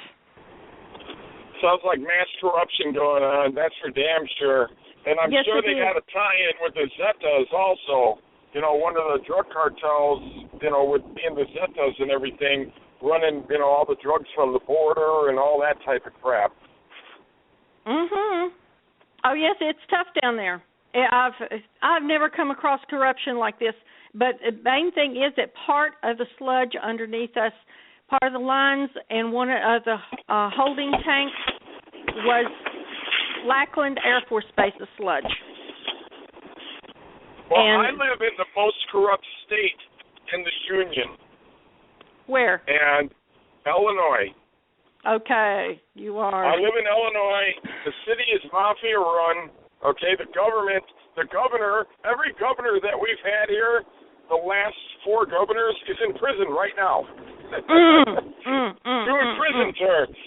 Sounds like mass corruption going on, that's for damn sure. And I'm sure they got a tie-in with the Zetas also. You know, one of the drug cartels, you know, with being the Zetas and everything, running, you know, all the drugs from the border and all that type of crap. Oh, yes, it's tough down there. I've never come across corruption like this, but the main thing is that part of the sludge underneath us, part of the lines and one of the holding tanks was Lackland Air Force Base's sludge. Well, I live in the most corrupt state in the Union. Where? And Illinois. Okay, you are. I live in Illinois. The city is mafia run. Okay, the governor, every governor that we've had here, the last 4 governors is in prison right now. Doing prison terms.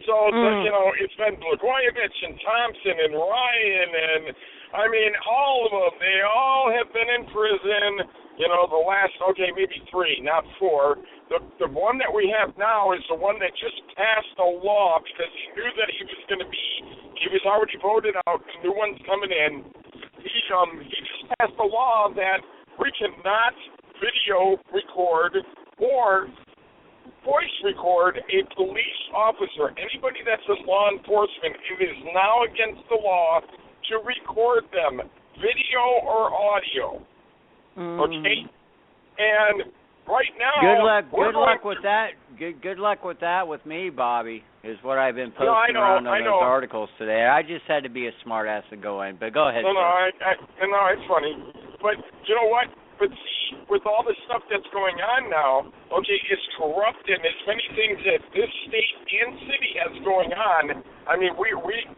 So, you know, it's been Blagojevich and Thompson and Ryan and, I mean, all of them. They all have been in prison, you know, the last, maybe 3, not 4. The one that we have now is the one that just passed a law because he knew that he was already voted out, new one's coming in. He just passed a law that we cannot video record or voice record a police officer. Anybody that's in law enforcement, it is now against the law to record them, video or audio. Okay? And right now, good luck with that. Good luck with that with me, Bobby, is what I've been posting around on those articles today. I just had to be a smart ass to go in, but go ahead. No, it's funny. But you know what? But see, with all the stuff that's going on now, okay, it's corrupt and as many things that this state and city has going on. I mean, we Illinois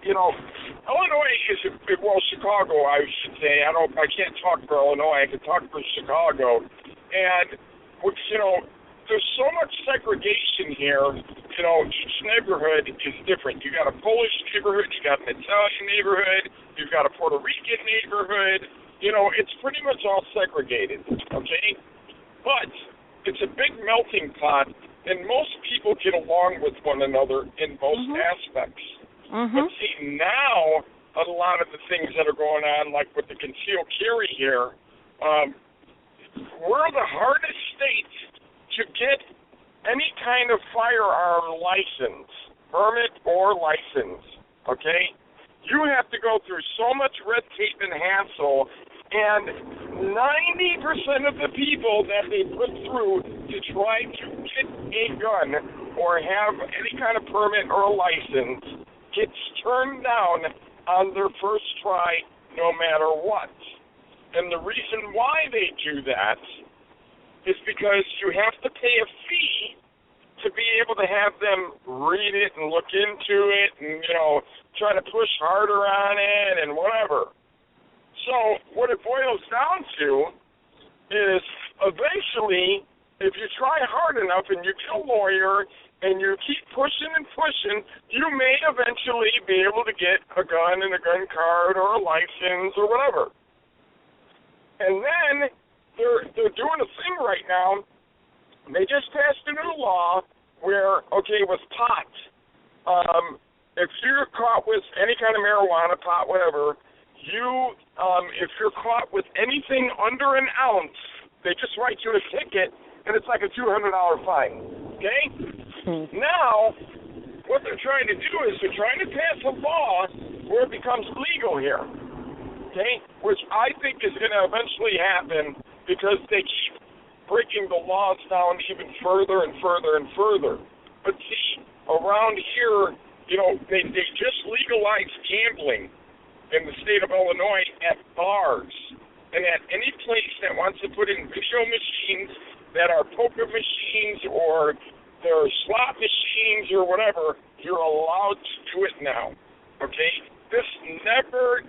is Chicago, I should say. I can't talk for Illinois. I can talk for Chicago, and there's so much segregation here. Each neighborhood is different. You got a Polish neighborhood, you got an Italian neighborhood, you've got a Puerto Rican neighborhood. It's pretty much all segregated, okay? But it's a big melting pot, and most people get along with one another in most aspects. But see, now, a lot of the things that are going on, like with the concealed carry here, we're the hardest state to get any kind of firearm license, permit or license, okay? You have to go through so much red tape and hassle, and 90% of the people that they put through to try to get a gun or have any kind of permit or a license gets turned down on their first try no matter what. And the reason why they do that is because you have to pay a fee to be able to have them read it and look into it and, try to push harder on it and whatever. So what it boils down to is eventually, if you try hard enough and you get a lawyer and you keep pushing and pushing, you may eventually be able to get a gun and a gun card or a license or whatever. And then they're doing a thing right now. They just passed a new law where, with pot, if you're caught with any kind of marijuana, pot, whatever, if you're caught with anything under an ounce, they just write you a ticket, and it's like a $200 fine, okay? Now, what they're trying to do is they're trying to pass a law where it becomes legal here, okay? Which I think is going to eventually happen because they keep breaking the laws down even further and further and further. But see, around here, they just legalized gambling in the state of Illinois at bars and at any place that wants to put in video machines that are poker machines or they're slot machines or whatever, you're allowed to do it now, okay? This never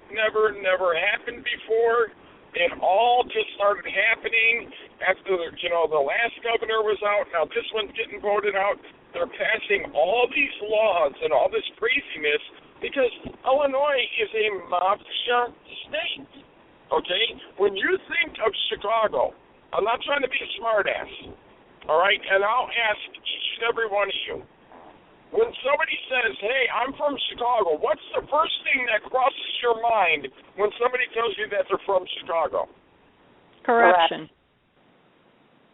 happened before. It all just started happening after the last governor was out. Now this one's getting voted out. They're passing all these laws and all this craziness because Illinois is a mafia state, okay? When you think of Chicago, I'm not trying to be a smartass, all right? And I'll ask each and every one of you. When somebody says, hey, I'm from Chicago, what's the first thing that crosses your mind when somebody tells you that they're from Chicago? Corruption.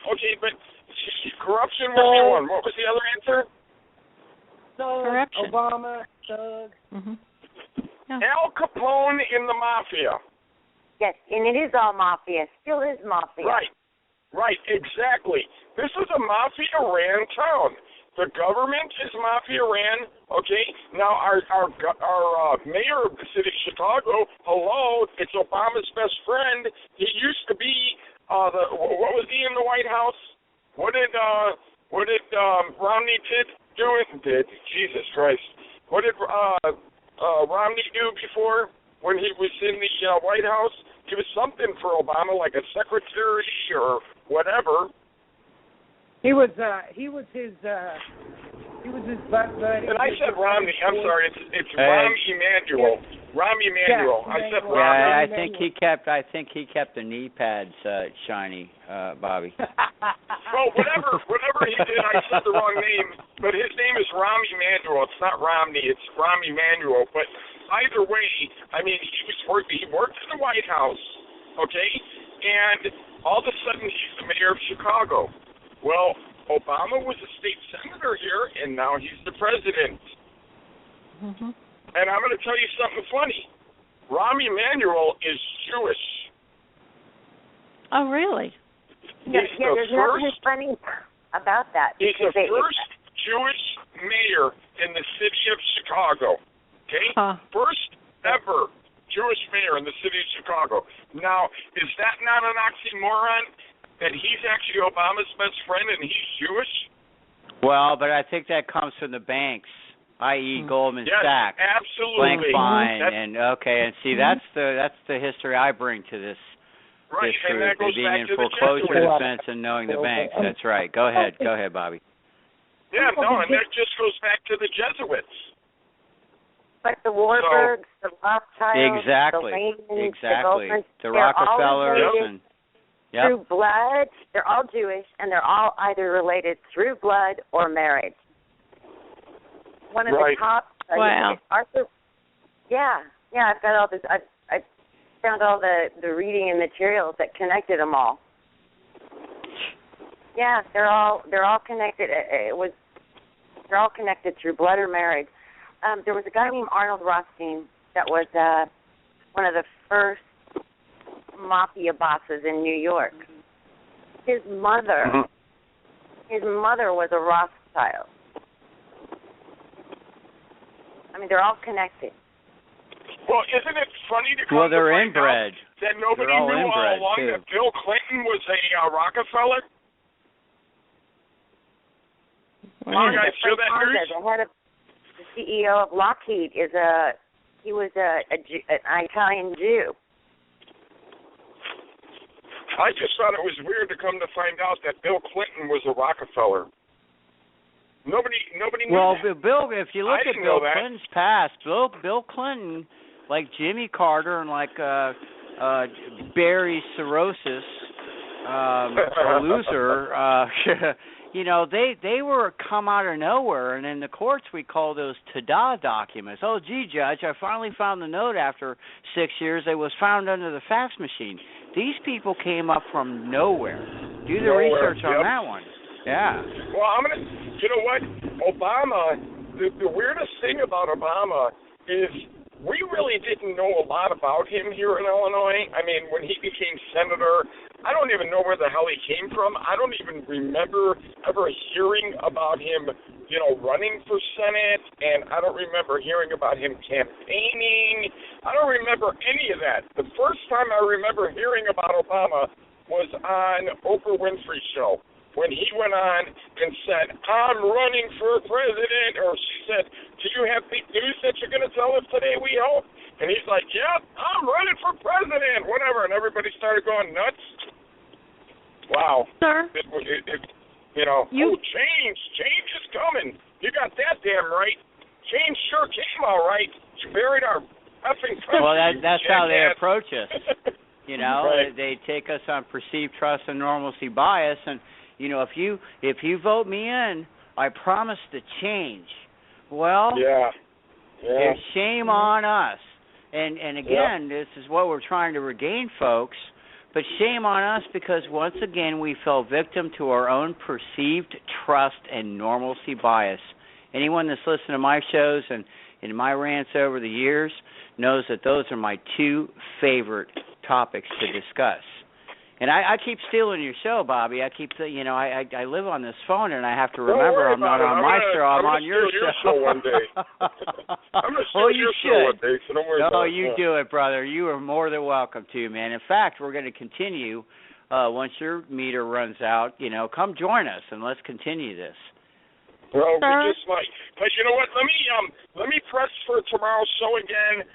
Okay, but corruption was the one. What was the other answer? Corruption. Obama, Doug. Al Capone in the mafia. Yes, and it is all mafia. Still is mafia. Right, exactly. This is a mafia-ran town. The government is mafia-ran, okay? Now, our mayor of the city of Chicago, hello, it's Obama's best friend. He used to be, what was he in the White House? What did Romney did? Jesus Christ. What did Romney do before when he was in the White House? He was something for Obama, like a secretary or whatever. He was his butt buddy. And I said Romney. I'm sorry. It's Rahm Emanuel. Rahm Emanuel. Yeah, I said Rahm. Yeah, I think he kept the knee pads shiny, Bobby. Well, whatever he did, I said the wrong name. But his name is Rahm Emanuel. It's not Romney. It's Rahm Emanuel. But either way, I mean, he worked in the White House, okay, and all of a sudden he's the mayor of Chicago. Well, Obama was a state senator here, and now he's the president. And I'm going to tell you something funny. Rahm Emanuel is Jewish. Oh, really? There's nothing funny about that. He's the first Jewish mayor in the city of Chicago. Okay? First ever Jewish mayor in the city of Chicago. Now, is that not an oxymoron that he's actually Obama's best friend and he's Jewish? Well, but I think that comes from the banks, i.e. Goldman Yes, Sachs, absolutely. Blankfein, and that's the history I bring to this. Right, this and that goes being back in to the foreclosure Jesuits. defense and knowing the banks. That's right. Go ahead, Bobby. Yeah, no, and that just goes back to the Jesuits. But the Warburgs, the Rothschilds, exactly, the Lanes, exactly, the Rockefellers, and through blood. They're all Jewish, and they're all either related through blood or marriage. One of the top. Wow. Arthur. Yeah, I've got all this. I found all the reading and materials that connected them all. Yeah, they're all connected. They're all connected through blood or marriage. There was a guy named Arnold Rothstein that was one of the first mafia bosses in New York. His mother was a Rothschild. I mean, they're all connected. Well, isn't it funny to well, they're inbred. That nobody knew all along too. that Bill Clinton was a Rockefeller? Well, guys, hear that news? The CEO of Lockheed was an Italian Jew. I just thought it was weird to come to find out that Bill Clinton was a Rockefeller. Nobody knew well, that. Bill, if you look at Bill that. Clinton's past, Bill Clinton, like Jimmy Carter and like Barry Cirrhosis, a loser, you know, they were come out of nowhere, and in the courts we call those ta-da documents. Oh, gee, Judge, I finally found the note after 6 years. It was found under the fax machine. These people came up from nowhere. Do the research on that one. Yeah. Well, you know what? Obama, the weirdest thing about Obama is we really didn't know a lot about him here in Illinois. I mean, when he became senator, I don't even know where the hell he came from. I don't even remember ever hearing about him, you know, running for Senate, and I don't remember hearing about him campaigning. I don't remember any of that. The first time I remember hearing about Obama was on Oprah Winfrey's show, when he went on and said, I'm running for president, or she said, do you have big news that you're going to tell us today, we hope? And he's like, yep, I'm running for president, whatever, and everybody started going nuts. Wow. Sir? You know, change is coming. You got that damn right. Change sure came all right. You buried our effing country. Well, that's how they approach us. You know, right. They take us on perceived trust and normalcy bias, and you know, if you vote me in, I promise to change. Well, it's shame on us. And again, this is what we're trying to regain, folks. But shame on us because once again we fell victim to our own perceived trust and normalcy bias. Anyone that's listened to my shows and in my rants over the years knows that those are my two favorite topics to discuss. And I keep stealing your show, Bobby. I keep, I live on this phone, and I have to remember I'm not on my show. I'm on your show one day. I'm going to steal your show one day, so don't worry about it. You do it, brother. You are more than welcome to, man. In fact, we're going to continue once your meter runs out. You know, come join us, and let's continue this. Well, we just might. But you know what? Let me press for tomorrow's show again.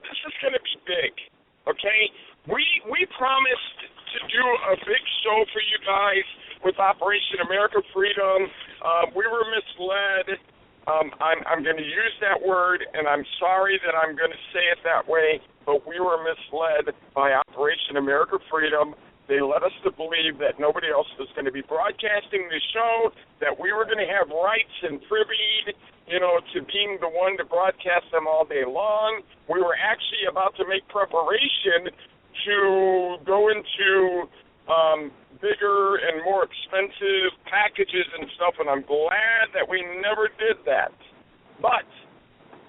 This is going to be big, okay? We promised to do a big show for you guys with Operation America Freedom. We were misled. I'm going to use that word, and I'm sorry that I'm going to say it that way, but we were misled by Operation America Freedom. They led us to believe that nobody else was going to be broadcasting the show, that we were going to have rights and privy, to being the one to broadcast them all day long. We were actually about to make preparation to go into bigger and more expensive packages and stuff, and I'm glad that we never did that. But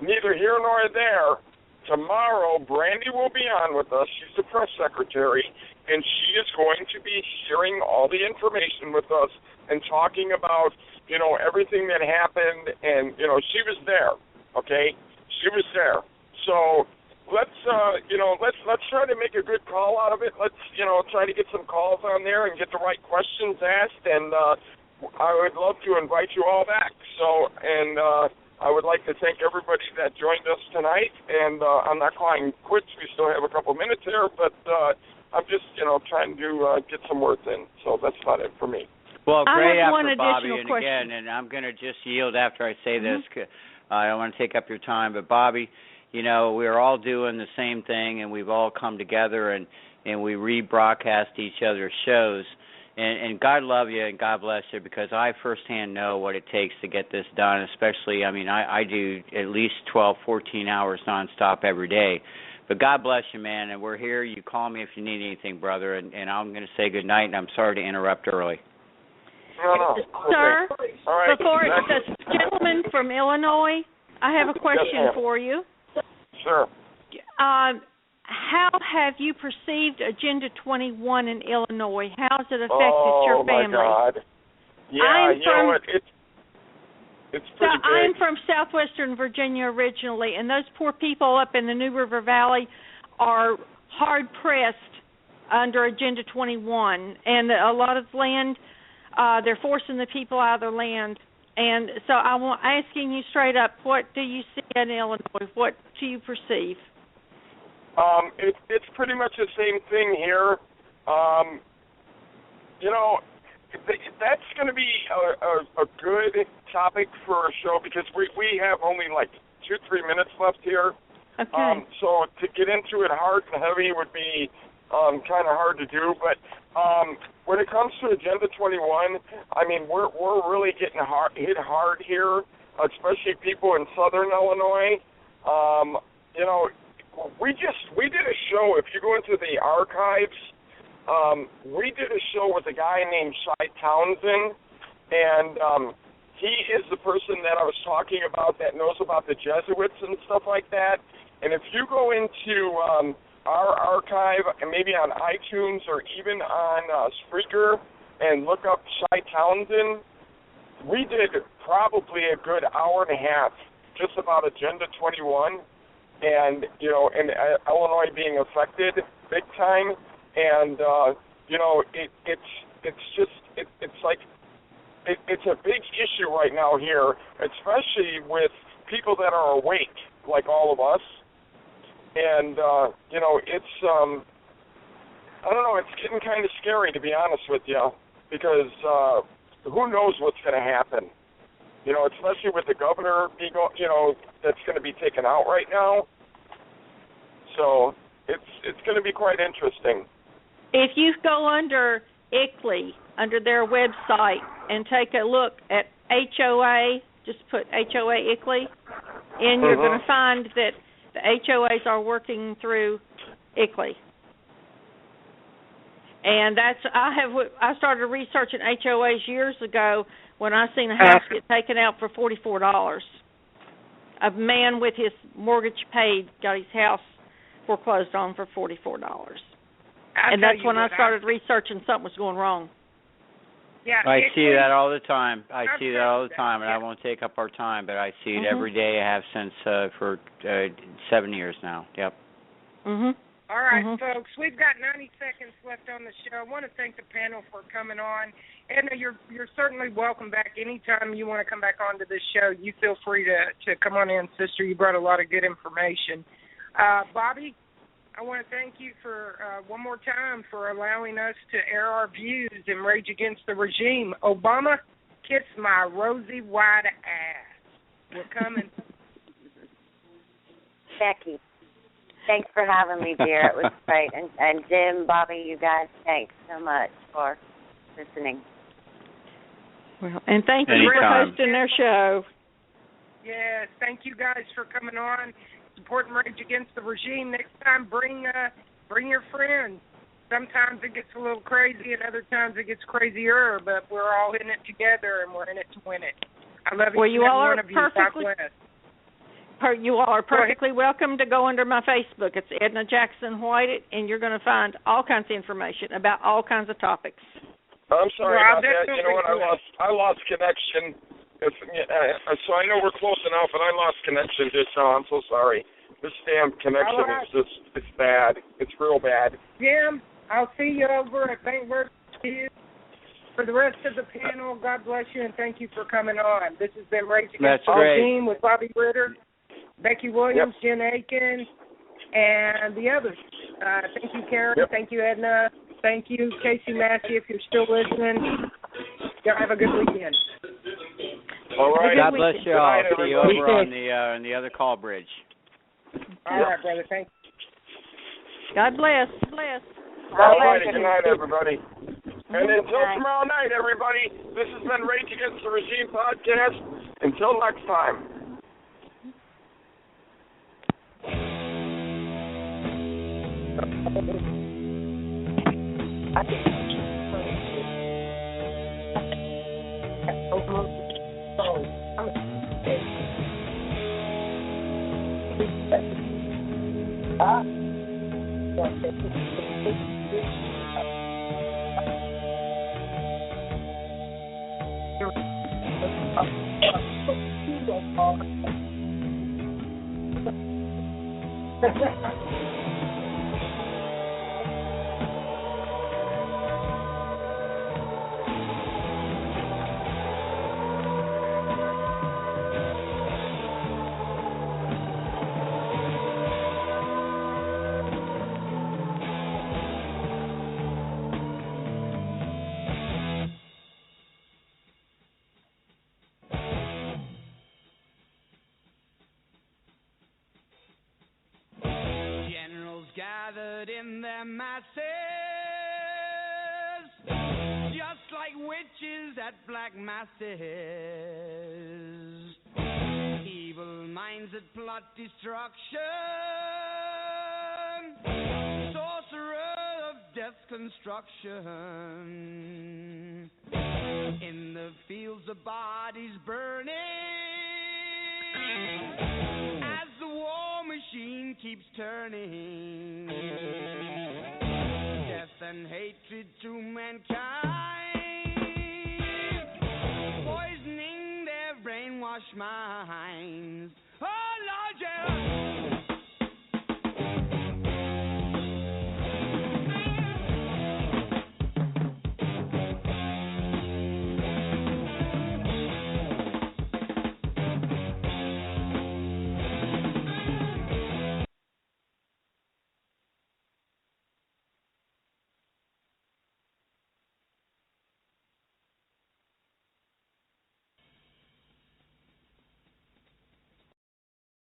neither here nor there, tomorrow Brandy will be on with us. She's the press secretary, and she is going to be sharing all the information with us and talking about, everything that happened, and, she was there, okay? She was there. So let's try to make a good call out of it. Let's try to get some calls on there and get the right questions asked, and I would love to invite you all back. So, and I would like to thank everybody that joined us tonight, and I'm not calling quits. We still have a couple minutes here, but I'm just trying to get some words in. So that's about it for me. Well, great I have one after Bobby, additional and question. again, and I'm going to just yield after I say this. I don't want to take up your time, but Bobby, we're all doing the same thing, and we've all come together, and we rebroadcast each other's shows. And God love you and God bless you, because I firsthand know what it takes to get this done, especially, I do at least 12, 14 hours nonstop every day. But God bless you, man, and we're here. You call me if you need anything, brother, and I'm going to say good night, and I'm sorry to interrupt early. No. Sir, okay. All right. before the gentleman from Illinois, I have a question for you. Sure. How have you perceived Agenda 21 in Illinois? How has it affected your family? Oh, my God. Yeah, know what? It's pretty big. I'm from southwestern Virginia originally, and those poor people up in the New River Valley are hard-pressed under Agenda 21. And a lot of land, they're forcing the people out of their land. And so I'm asking you straight up, what do you see in Illinois? What do you perceive? It's pretty much the same thing here. That's going to be a good topic for a show, because we have only like 2-3 minutes left here. Okay. So to get into it hard and heavy would be kind of hard to do. But when it comes to Agenda 21, we're really getting hit hard here, especially people in southern Illinois. We did a show. If you go into the archives, we did a show with a guy named Cy Townsend, and he is the person that I was talking about that knows about the Jesuits and stuff like that. And if you go into our archive, and maybe on iTunes or even on Spreaker, and look up Cy Townsend, we did probably a good hour and a half just about Agenda 21. And and Illinois being affected big time, and it's a big issue right now here, especially with people that are awake, like all of us. And it's I don't know, it's getting kind of scary, to be honest with you, because who knows what's going to happen. Especially with the governor being, that's going to be taken out right now. So it's going to be quite interesting. If you go under ICLEI, under their website, and take a look at HOA, just put HOA ICLEI, and you're going to find that the HOAs are working through ICLEI. And I started researching HOAs years ago when I seen a house get taken out for $44. A man with his mortgage paid got his house foreclosed on for $44. And that's when I started researching something was going wrong. Yeah, I see that all the time. And I won't take up our time, but I see it every day. I have since for 7 years now. Yep. Mhm. All right, folks, we've got 90 seconds left on the show. I want to thank the panel for coming on. Edna, you're certainly welcome back. Anytime you want to come back onto this show, you feel free to come on in, sister. You brought a lot of good information. Bobby, I want to thank you for one more time for allowing us to air our views and rage against the regime. Obama, kiss my rosy white ass. We're coming. Becky, thanks for having me, dear. It was great. And Jim, Bobby, you guys, thanks so much for listening. Well, and thank you for hosting their show. Yes, thank you guys for coming on. Support and rage against the regime. Next time, bring your friends. Sometimes it gets a little crazy, and other times it gets crazier. But we're all in it together, and we're in it to win it. I love each and every one of you. God bless. You all are perfectly welcome to go under my Facebook. It's Edna Jackson White, and you're going to find all kinds of information about all kinds of topics. I'm sorry about that. You know what? I lost connection. So I know we're close enough, but I lost connection just now. I'm so sorry. This damn connection is it's bad. It's real bad. Jim, I'll see you over at Bankburg. For the rest of the panel, God bless you and thank you for coming on. This has been Rage Against the Regime with Bobby Ritter, Becky Williams, Jen Aiken, and the others. Thank you, Karen. Thank you, Edna. Thank you, Casey Massey, if you're still listening. Y'all have a good weekend. All right. God bless you all. See you over on the other call bridge. All right, brother. Thank you. God bless. All right. Good night, everybody. And until tomorrow night, everybody, this has been Rage Against the Regime podcast. Until next time. Gathered in their masses, just like witches at black masses. Evil minds that plot destruction, sorcerer of death construction. In the fields of bodies burning, as the war machine keeps turning, death and hatred to mankind, poisoning their brainwashed minds. Oh Lord, yeah.